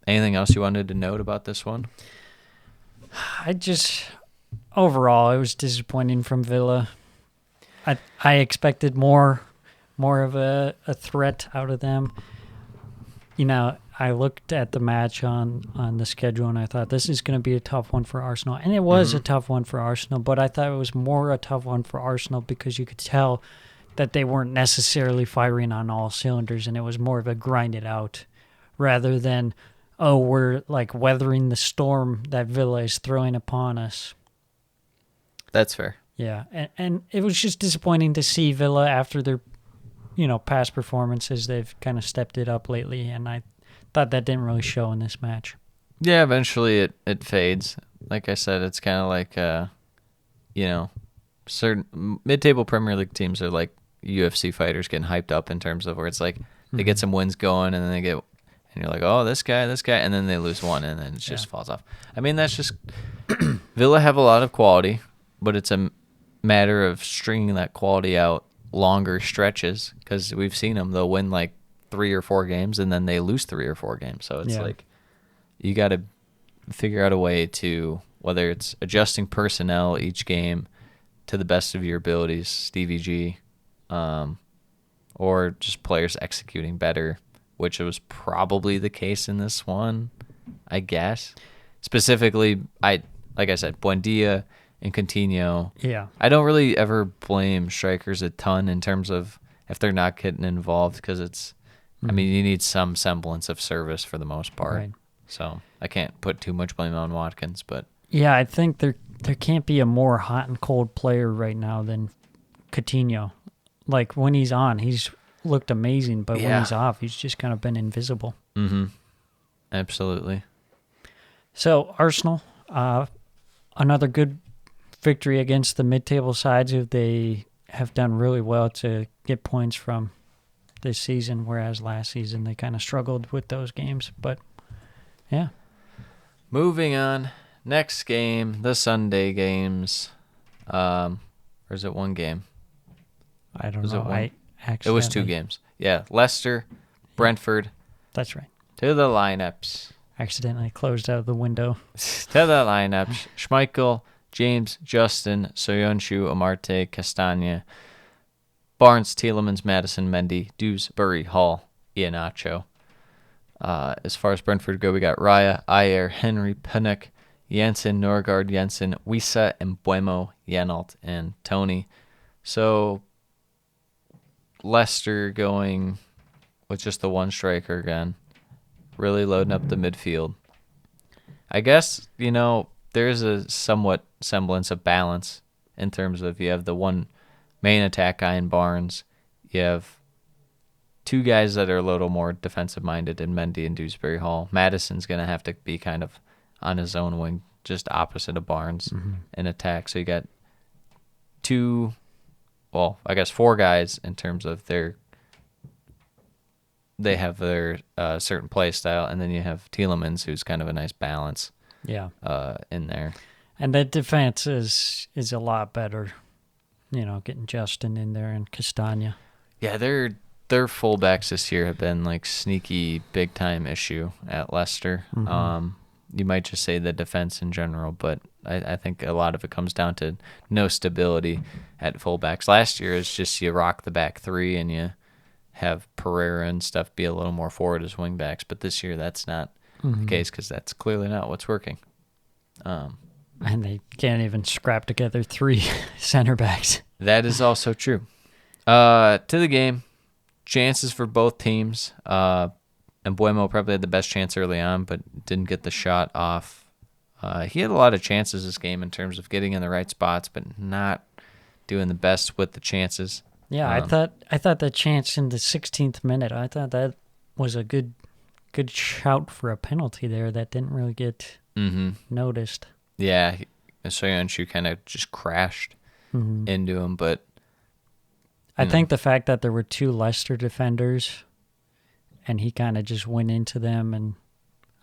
Anything else you wanted to note about this one? Overall, it was disappointing from Villa. I expected more of a threat out of them. You know, I looked at the match on the schedule and I thought this is going to be a tough one for Arsenal. And it was a tough one for Arsenal, but I thought it was more a tough one for Arsenal because you could tell that they weren't necessarily firing on all cylinders and it was more of a grind it out rather than, oh, we're like weathering the storm that Villa is throwing upon us. That's fair. Yeah, and it was just disappointing to see Villa after their, past performances. They've kind of stepped it up lately, and I thought that didn't really show in this match. Yeah, eventually it fades. Like I said, it's kind of like, certain mid-table Premier League teams are like UFC fighters getting hyped up in terms of where it's like they get some wins going and then and you're like, oh, this guy, and then they lose one and then it just falls off. I mean, that's just Villa have a lot of quality, but it's a matter of stringing that quality out longer stretches because we've seen them. They'll win like 3 or 4 games and then they lose 3 or 4 games. So it's like you got to figure out a way to, whether it's adjusting personnel each game to the best of your abilities, Stevie G, or just players executing better, which was probably the case in this one, I guess. Specifically, like I said, Buendia and Coutinho. Yeah. I don't really ever blame strikers a ton in terms of if they're not getting involved because it's, I mean, you need some semblance of service for the most part. Right. So I can't put too much blame on Watkins, but Yeah, I think there can't be a more hot and cold player right now than Coutinho. Like when he's on, he's looked amazing, but when he's off, he's just kind of been invisible. Mm-hmm. Absolutely. So Arsenal, another good victory against the mid-table sides who they have done really well to get points from this season, whereas last season they kind of struggled with those games. But yeah. Moving on. Next game, the Sunday games. Or is it one game? I don't Was know. it one? Actually, It was 2 games. Yeah, Leicester, Brentford, That's right. to the lineups. Accidentally closed out the window. To the lineups. Schmeichel, James, Justin, Soyuncu, Amarte, Castagna, Barnes, Tielemans, Madison, Mendy, Dewsbury, Hall, Iheanacho. As far as Brentford go, we got Raya, Ayer, Henry, Pinnock, Jensen, Norgard, Jensen, Wisa, and Buemo, Yenalt, and Tony. So Leicester going with just the one striker again, really loading up the midfield. I guess, there's a somewhat semblance of balance in terms of you have the one main attack guy in Barnes. You have 2 guys that are a little more defensive-minded in Mendy and Dewsbury Hall. Madison's going to have to be kind of on his own wing, just opposite of Barnes in attack. So you got 4 guys in terms of they have their certain play style, and then you have Tielemans, who's kind of a nice balance Yeah. in there. And the defense is a lot better. Getting Justin in there and Castagna. Yeah, their fullbacks this year have been like sneaky big time issue at Leicester. You might just say the defense in general, but I think a lot of it comes down to no stability at fullbacks. Last year it's just you rock the back 3 and you have Pereira and stuff be a little more forward as wingbacks, but this year that's not the case because that's clearly not what's working. And they can't even scrap together 3 center backs. That is also true. To the game, chances for both teams. And Buemo probably had the best chance early on, but didn't get the shot off. He had a lot of chances this game in terms of getting in the right spots, but not doing the best with the chances. Yeah, I thought that chance in the 16th minute, I thought that was a good shout for a penalty there that didn't really get noticed. Yeah, Soyuncu kind of just crashed into him, but I think the fact that there were 2 Leicester defenders and he kind of just went into them, and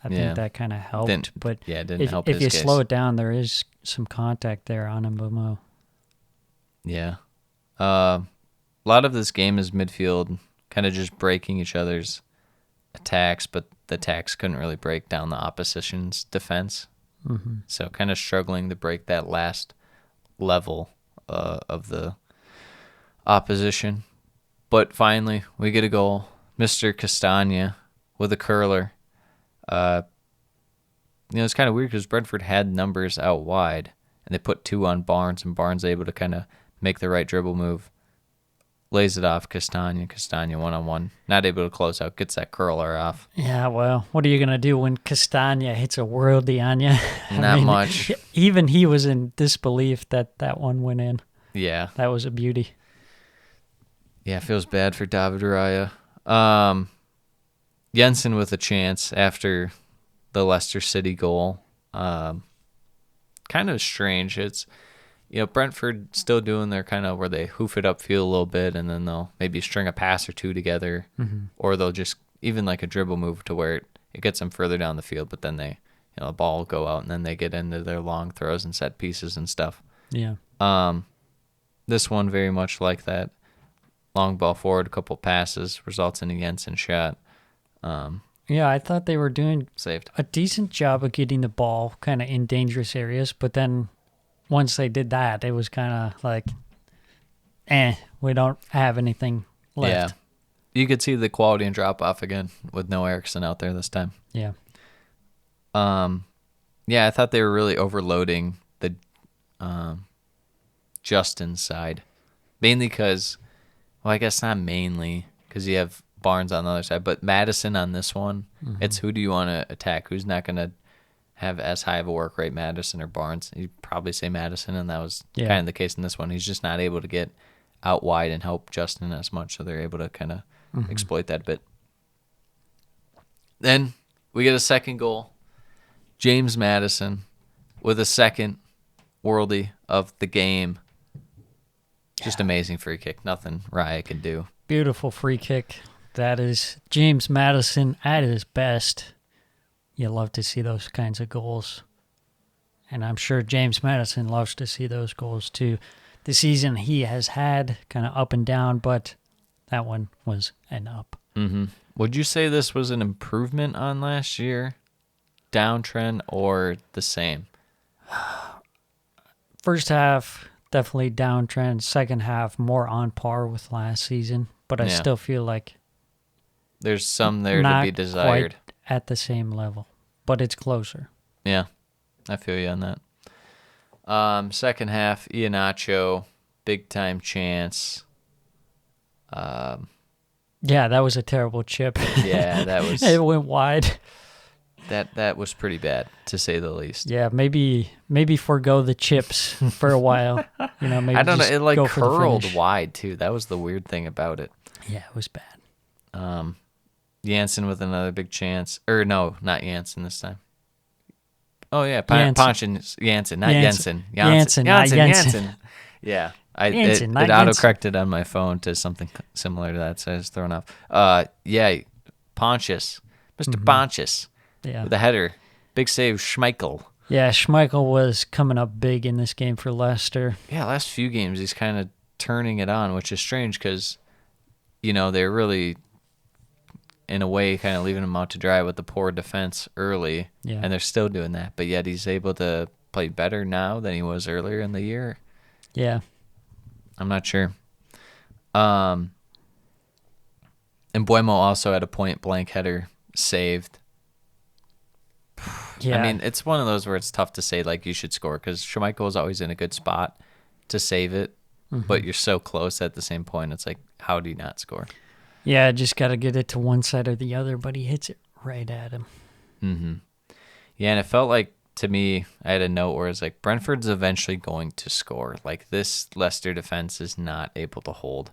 I think that kind of helped. Didn't help if his you case. slow it down, there is some contact there on Mbeumo. Yeah. A lot of this game is midfield kind of just breaking each other's attacks, but the attacks couldn't really break down the opposition's defense. So kind of struggling to break that last level of the opposition. But finally, we get a goal. Mr. Castagna with a curler. It's kind of weird because Brentford had numbers out wide, and they put 2 on Barnes, and Barnes able to kind of make the right dribble move. Lays it off Castagna one-on-one. Not able to close out. Gets that curler off. Yeah, well, what are you going to do when Castagna hits a worldie on you? Not much. Even he was in disbelief that one went in. Yeah. That was a beauty. Yeah, feels bad for David Raya. Jensen with a chance after the Leicester City goal. Kind of strange. It's, Brentford still doing their kind of where they hoof it upfield a little bit, and then they'll maybe string a pass or 2 together, or they'll just even like a dribble move to where it gets them further down the field, but then they, the ball will go out, and then they get into their long throws and set pieces and stuff. Yeah. This one very much like that. Long ball forward, a couple passes, results in a Jensen shot. Yeah, I thought they were doing Saved. a decent job of getting the ball kind of in dangerous areas, but then once they did that, it was kind of like, we don't have anything left. Yeah. You could see the quality and drop off again with no Eriksson out there this time. Yeah. Yeah, I thought they were really overloading the Justin side. Mainly because, well, I guess not mainly, because you have Barnes on the other side, but Madison on this one, it's who do you want to attack? Who's not going to have as high of a work rate, Madison or Barnes? You'd probably say Madison, and that was kind of the case in this one. He's just not able to get out wide and help Justin as much, so they're able to kind of exploit that a bit. Then we get a second goal. James Madison with a second worldie of the game. Just amazing free kick. Nothing Raya could do. Beautiful free kick. That is James Madison at his best. You love to see those kinds of goals. And I'm sure James Madison loves to see those goals too. The season he has had kind of up and down, but that one was an up. Mm-hmm. Would you say this was an improvement on last year, downtrend, or the same? First half, definitely downtrend. Second half, more on par with last season. But I still feel like there's some there to not be desired. Quite at the same level, but it's closer. Yeah, I feel you on that. Second half, Iheanacho, big time chance. Yeah, that was a terrible chip. Yeah, that was. It went wide. That was pretty bad, to say the least. Yeah, maybe forego the chips for a while. Maybe I don't know. just It like go for the curled finish. wide too. That was the weird thing about it. Yeah, it was bad. Janssen with another big chance. Or no, not Janssen this time. Oh yeah, Janssen. Ponchen Janssen, not Janssen. Jensen. Janssen, not Jensen. Janssen. Yeah, Janssen, it not auto-corrected on my phone to something similar to that, so I was thrown off. Yeah, Pontius, Mr. Pontius, Yeah. with a header, big save, Schmeichel. Yeah, Schmeichel was coming up big in this game for Leicester. Yeah, last few games he's kind of turning it on, which is strange because, they're really, in a way, kind of leaving him out to dry with the poor defense early, Yeah. and they're still doing that. But yet he's able to play better now than he was earlier in the year. Yeah. I'm not sure. And Buemo also had a point-blank header saved. Yeah. I mean, it's one of those where it's tough to say, like, you should score because Schmeichel is always in a good spot to save it, but you're so close at the same point. It's like, how do you not score? Yeah, just got to get it to one side or the other, but he hits it right at him. Mm-hmm. Yeah, and it felt like, to me, I had a note where it's like, Brentford's eventually going to score. Like, this Leicester defense is not able to hold.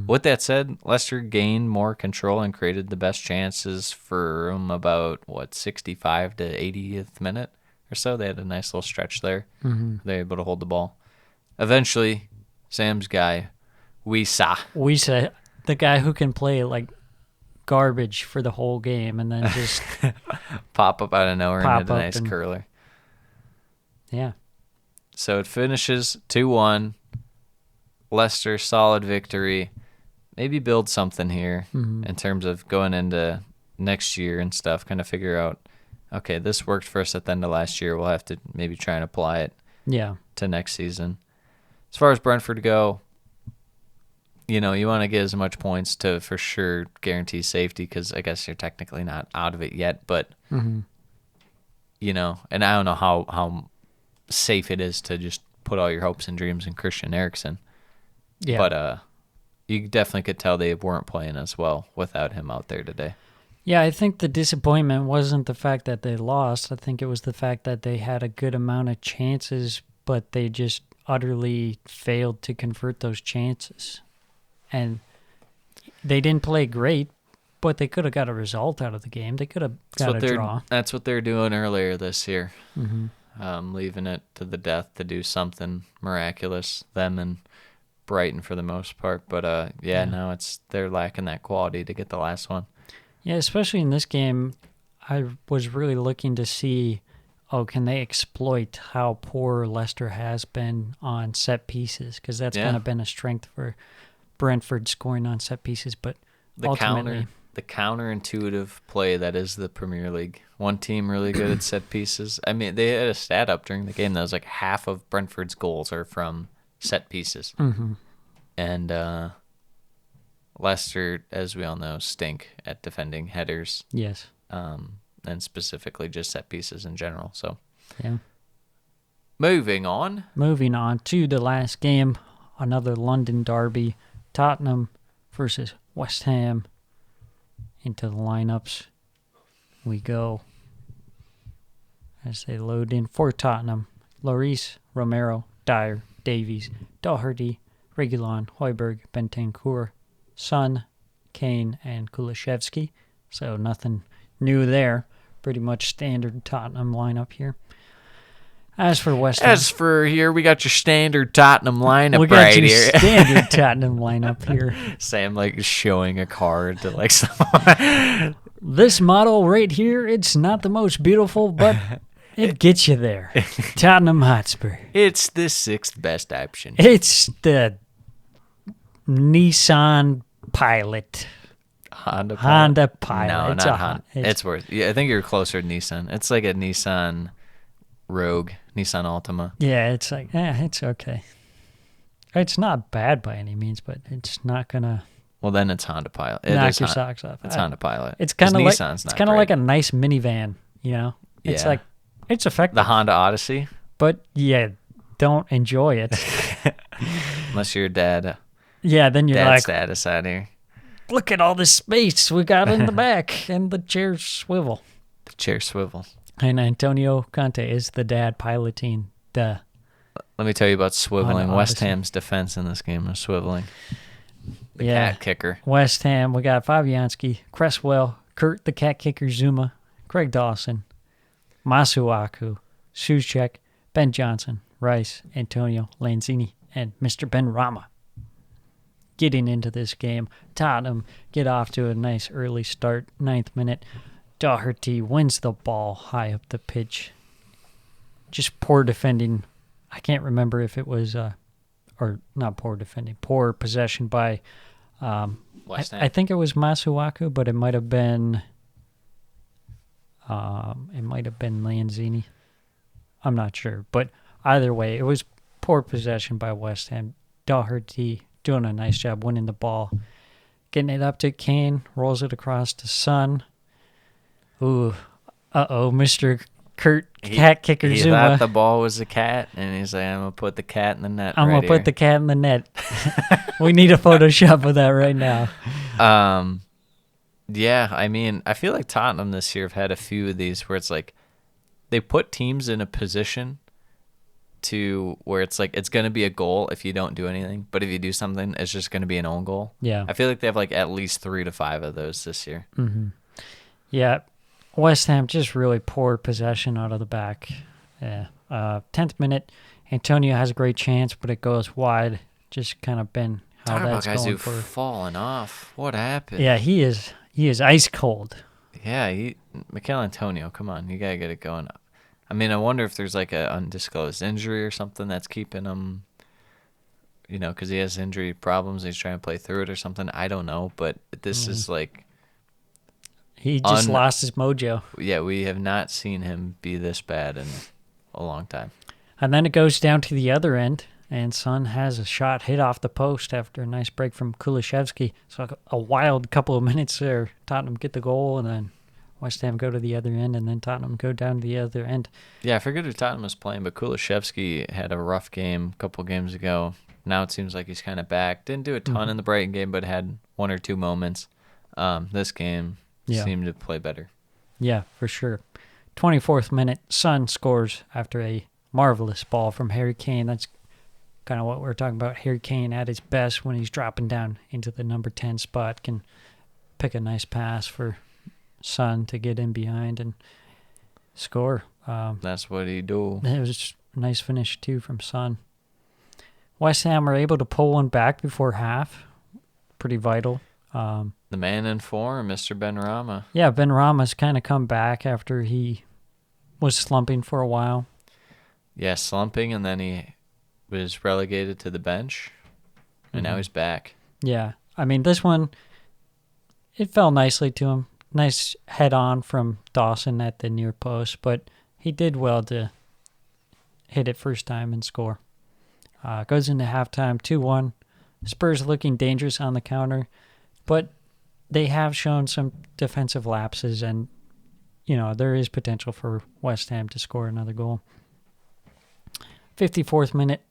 With that said, Leicester gained more control and created the best chances from about, 65 to 80th minute or so. They had a nice little stretch there. They were able to hold the ball. Eventually, Sam's guy, Wisa, the guy who can play like garbage for the whole game and then just pop up out of nowhere and Pop hit a up nice and- curler. yeah. So it finishes 2-1. Leicester, solid victory. Maybe build something here in terms of going into next year and stuff. Kind of figure out, okay, this worked for us at the end of last year. We'll have to maybe try and apply it Yeah. to next season. As far as Brentford go, you want to get as much points to for sure guarantee safety because I guess you're technically not out of it yet. But, and I don't know how safe it is to just put all your hopes and dreams in Christian Eriksen. Yeah. But you definitely could tell they weren't playing as well without him out there today. Yeah, I think the disappointment wasn't the fact that they lost. I think it was the fact that they had a good amount of chances, but they just utterly failed to convert those chances. And they didn't play great, but they could have got a result out of the game. They could have got a draw. That's what they're doing earlier this year. Leaving it to the death to do something miraculous. Them and Brighton for the most part. But now they're lacking that quality to get the last one. Yeah, especially in this game, I was really looking to see, can they exploit how poor Leicester has been on set pieces? Because that's kind of been a strength for Brentford, scoring on set pieces. But The ultimately, counterintuitive play that is the Premier League. One team really good at set pieces. I mean, they had a stat up during the game that was like half of Brentford's goals are from set pieces. And Leicester, as we all know, stink at defending headers. yes. And specifically just set pieces in general. So, Yeah. moving on. Moving on to the last game, another London derby, Tottenham versus West Ham. Into the lineups we go as they load in for Tottenham. Lloris, Romero, Dyer, Davies, Doherty, Reguilon, Højbjerg, Bentancur, Son, Kane, and Kulusevski. So nothing new there. Pretty much standard Tottenham lineup here. As for West Ham, As for here, we got your standard Tottenham lineup we got right your here. standard Tottenham lineup here. Sam like showing a card to like someone. This model right here, it's not the most beautiful, but it gets you there. Tottenham Hotspur. It's the 6th best option. It's the Nissan Pilot. Honda Pilot. No, It's not Honda. It's worth. Yeah, I think you're closer to Nissan. It's like a Nissan Rogue, Nissan Altima. Yeah, it's like, it's okay. It's not bad by any means, but it's not gonna Well, then it's Honda Pilot. knock your socks off. It's Honda Pilot. It's kind of like Nissan's it's not kind of like great. a nice minivan, you know. It's Yeah. like it's effective, The Honda Odyssey, but yeah, don't enjoy it. unless you're dad Yeah, then you're like, status out here. look at all this space we got in the back, and the chairs swivel. The chair swivel. And Antonio Conte is the dad piloting the. Let me tell you about swiveling. Honda West Odyssey. Ham's defense in this game is swiveling. The Yeah. cat kicker. West Ham, we got Fabianski, Cresswell, Kurt the cat kicker Zuma, Craig Dawson, Masuaku, Soucek, Ben Johnson, Rice, Antonio Lanzini, and Mr. Ben Rama. Getting into this game, Tottenham get off to a nice early start, 9th minute. Doherty wins the ball high up the pitch. Just poor defending. I can't remember if it was, or not poor defending, poor possession by West Ham. I think it was Masuaku, but it might have been Lanzini. I'm not sure, but either way, it was poor possession by West Ham. Doherty doing a nice job winning the ball, getting it up to Kane, rolls it across to Son. Ooh, Mr. Kurt cat kicker He Zuma. thought the ball was a cat, and he's like, I'm going to put the cat in the net I'm right gonna put here. the cat in the net. We need a Photoshop of that right now. Yeah, I mean, I feel like Tottenham this year have had a few of these where it's like they put teams in a position to where it's like it's going to be a goal if you don't do anything, but if you do something, it's just going to be an own goal. Yeah. I feel like they have like at least 3 to 5 of those this year. Yeah, West Ham just really poor possession out of the back. Yeah. 10th minute, Antonio has a great chance, but it goes wide. Just kind of been how Talk about that's guys going who've for. fallen off. What happened? Yeah, he is ice cold. Yeah, Mikel Antonio, come on, you gotta get it going. I mean, I wonder if there's like a undisclosed injury or something that's keeping him, you know, because he has injury problems. He's trying to play through it or something. I don't know, but this is like, He just lost his mojo. yeah, we have not seen him be this bad in a long time. And then it goes down to the other end, and Son has a shot hit off the post after a nice break from Kulishevsky. So a wild couple of minutes there. Tottenham get the goal, and then West Ham go to the other end, and then Tottenham go down to the other end. Yeah, I forget who Tottenham was playing, but Kulishevsky had a rough game a couple games ago. Now it seems like he's kind of back. Didn't do a ton in the Brighton game, but had 1 or 2 moments. This game seemed to play better. Yeah, for sure. 24th minute, Son scores after a marvelous ball from Harry Kane. That's kind of what we're talking about. Harry Kane at his best when he's dropping down into the number 10 spot, can pick a nice pass for Son to get in behind and score. That's what he do. It was a nice finish, too, from Son. West Ham are able to pull one back before half. Pretty vital. The man in form, Mr. Benrahma. Yeah, Ben Rama's kind of come back after he was slumping for a while. Yeah, slumping, and then he was relegated to the bench, and now he's back. Yeah, I mean, this one, it fell nicely to him. Nice head-on from Dawson at the near post, but he did well to hit it first time and score. Goes into halftime 2-1. Spurs looking dangerous on the counter, but they have shown some defensive lapses, and, you know, there is potential for West Ham to score another goal. 54th minute,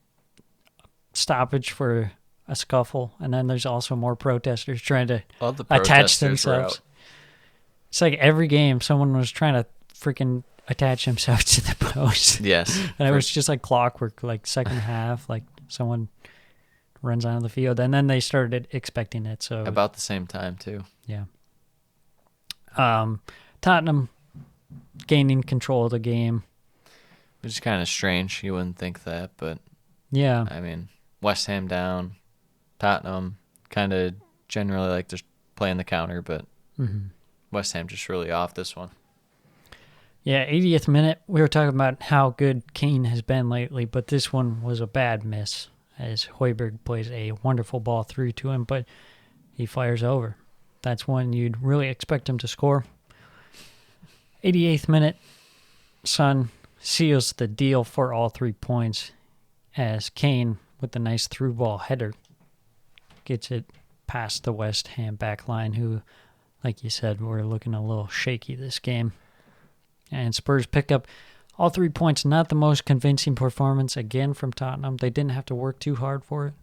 stoppage for a scuffle, and then there's also more protesters trying to All the attach protesters were themselves. out. It's like every game someone was trying to freaking attach themselves to the post. Yes. And it was just like clockwork, like second half, like someone runs onto the field, and then they started expecting it. So About the same time, too. yeah. Tottenham gaining control of the game. Which is kind of strange. You wouldn't think that, but, Yeah. I mean, West Ham down, Tottenham kind of generally like to play in the counter, but West Ham just really off this one. Yeah, 80th minute, we were talking about how good Kane has been lately, but this one was a bad miss as Højbjerg plays a wonderful ball through to him, but he fires over. That's when you'd really expect him to score. 88th minute, Son seals the deal for all 3 points as Kane, with a nice through ball header, gets it past the West Ham back line, who, like you said, were looking a little shaky this game. And Spurs pick up all 3 points. Not the most convincing performance, again, from Tottenham. They didn't have to work too hard for it,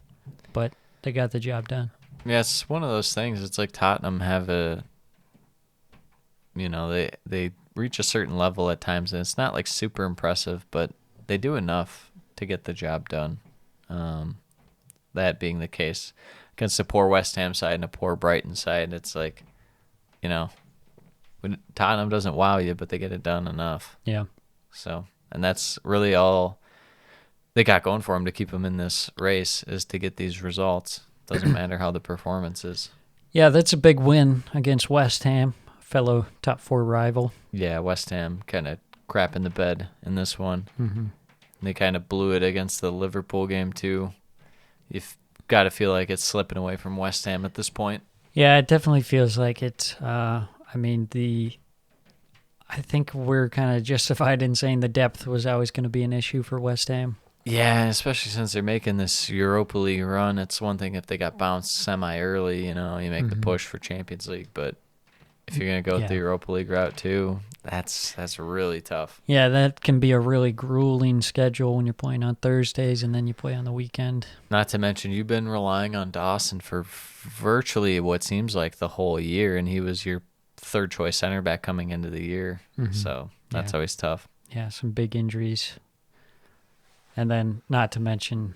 but they got the job done. Yeah, it's one of those things. It's like Tottenham have they reach a certain level at times, and it's not like super impressive, but they do enough to get the job done. That being the case against a poor West Ham side and a poor Brighton side, it's like, when Tottenham doesn't wow you, but they get it done enough. Yeah. So, and that's really all they got going for them to keep them in this race, is to get these results. Doesn't matter how the performance is. Yeah, that's a big win against West Ham, fellow top 4 rival. Yeah, West Ham kind of crap in the bed in this one. Mm-hmm. They kind of blew it against the Liverpool game too. You've got to feel like it's slipping away from West Ham at this point. Yeah, it definitely feels like it. I think we're kind of justified in saying the depth was always going to be an issue for West Ham. Yeah, especially since they're making this Europa League run. It's one thing if they got bounced semi-early, you make the push for Champions League. But if you're going to go the Europa League route too, that's really tough. Yeah, that can be a really grueling schedule when you're playing on Thursdays and then you play on the weekend. Not to mention, you've been relying on Dawson for virtually what seems like the whole year, and he was your third choice center back coming into the year. Mm-hmm. So that's always tough. Yeah, some big injuries. And then not to mention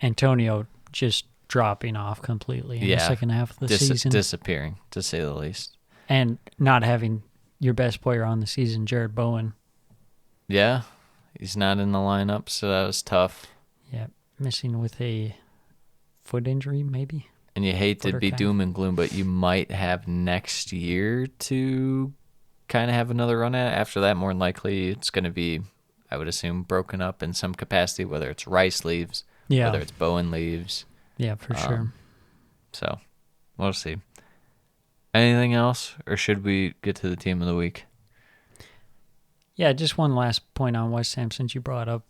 Antonio just dropping off completely in the second half of the season. Disappearing, to say the least. And not having your best player on the season, Jared Bowen. Yeah, he's not in the lineup, so that was tough. Yeah, missing with a foot injury, maybe. And you hate to be doom and gloom, but you might have next year to kind of have another run at it. After that, more than likely, it's going to be, I would assume, broken up in some capacity, whether it's Rice leaves, whether it's Bowen leaves. Yeah, for sure. So, we'll see. Anything else, or should we get to the team of the week? Yeah, just one last point on West Ham, since you brought up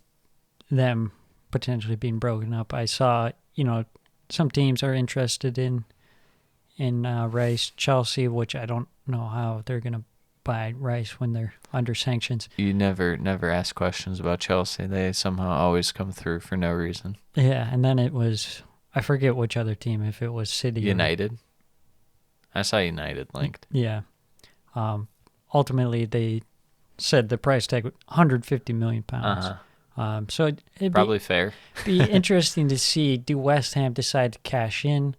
them potentially being broken up. I saw, some teams are interested in Rice. Chelsea, which I don't know how they're going to buy Rice when they're under sanctions. You never ask questions about Chelsea. They somehow always come through for no reason. Yeah, and then it was, I forget which other team, if it was City. United. I saw United linked. Yeah. Ultimately, they said the price tag was £150 million. So it'd probably fair. Be interesting to see, do West Ham decide to cash in,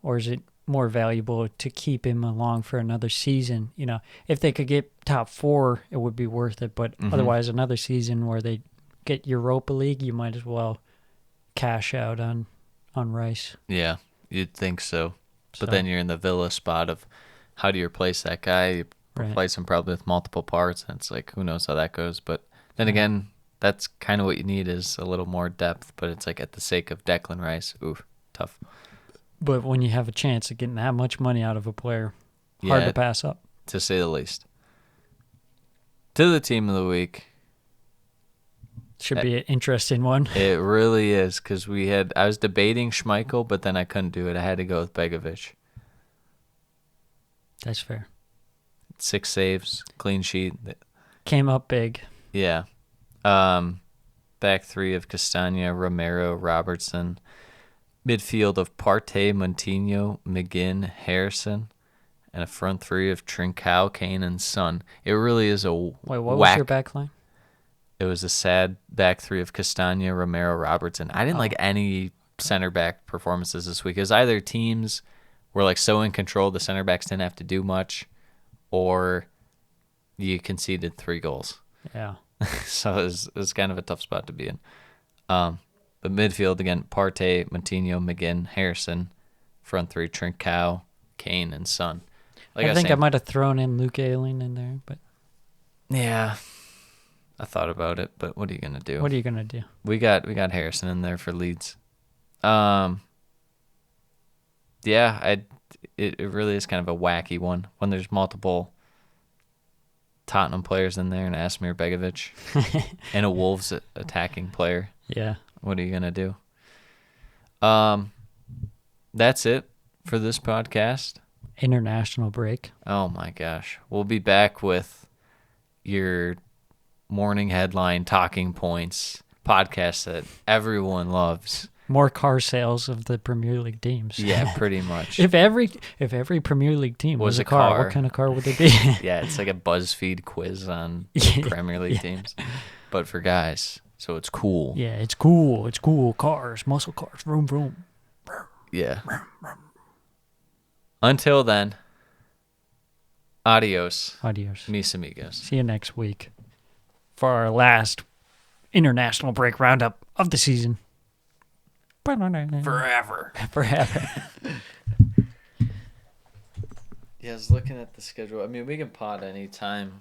or is it more valuable to keep him along for another season? If they could get top 4, it would be worth it. But otherwise, another season where they get Europa League, you might as well cash out on Rice. Yeah, you'd think so. But then you're in the Villa spot of how do you replace that guy? You replace him probably with multiple parts, and it's like, who knows how that goes. But then again, that's kind of what you need, is a little more depth, but it's like at the sake of Declan Rice. Ooh, tough. But when you have a chance of getting that much money out of a player, hard to pass up. To say the least. To the team of the week. Should be an interesting one. It really is, because I was debating Schmeichel, but then I couldn't do it. I had to go with Begovic. That's fair. 6 saves, clean sheet. Came up big. Yeah. Back 3 of Castagna, Romero, Robertson. Midfield of Partey, Moutinho, McGinn, Harrison. And a front 3 of Trincao, Kane, and Son. It really is a Wait, what was your back line? It was a sad back 3 of Castagna, Romero, Robertson. I didn't like any center back performances this week. It was either teams were like so in control the center backs didn't have to do much, or you conceded 3 goals. Yeah. So it was kind of a tough spot to be in. But midfield, again, Partey, Moutinho, McGinn, Harrison. Front 3, Trincao, Kane, and Son. I think I might have thrown in Luke Ayling in there, but Yeah, I thought about it, but what are you gonna do? what are you gonna do? We got Harrison in there for Leeds. Yeah, it really is kind of a wacky one when there's multiple Tottenham players in there and Asmir Begovic and a Wolves attacking player. Yeah. What are you gonna do? That's it for this podcast. International break. Oh my gosh, we'll be back with your morning headline talking points podcast that everyone loves. More car sales of the Premier League teams. Yeah, pretty much. If every Premier League team was a car, what kind of car would they be? Yeah, it's like a BuzzFeed quiz on Premier League teams, but for guys, so it's cool. Yeah, it's cool. It's cool. Cars, muscle cars, vroom vroom. Yeah. Until then, adios. Adios. Mis amigos. See you next week for our last international break roundup of the season. Forever. Forever. Yeah, I was looking at the schedule. I mean, we can pod anytime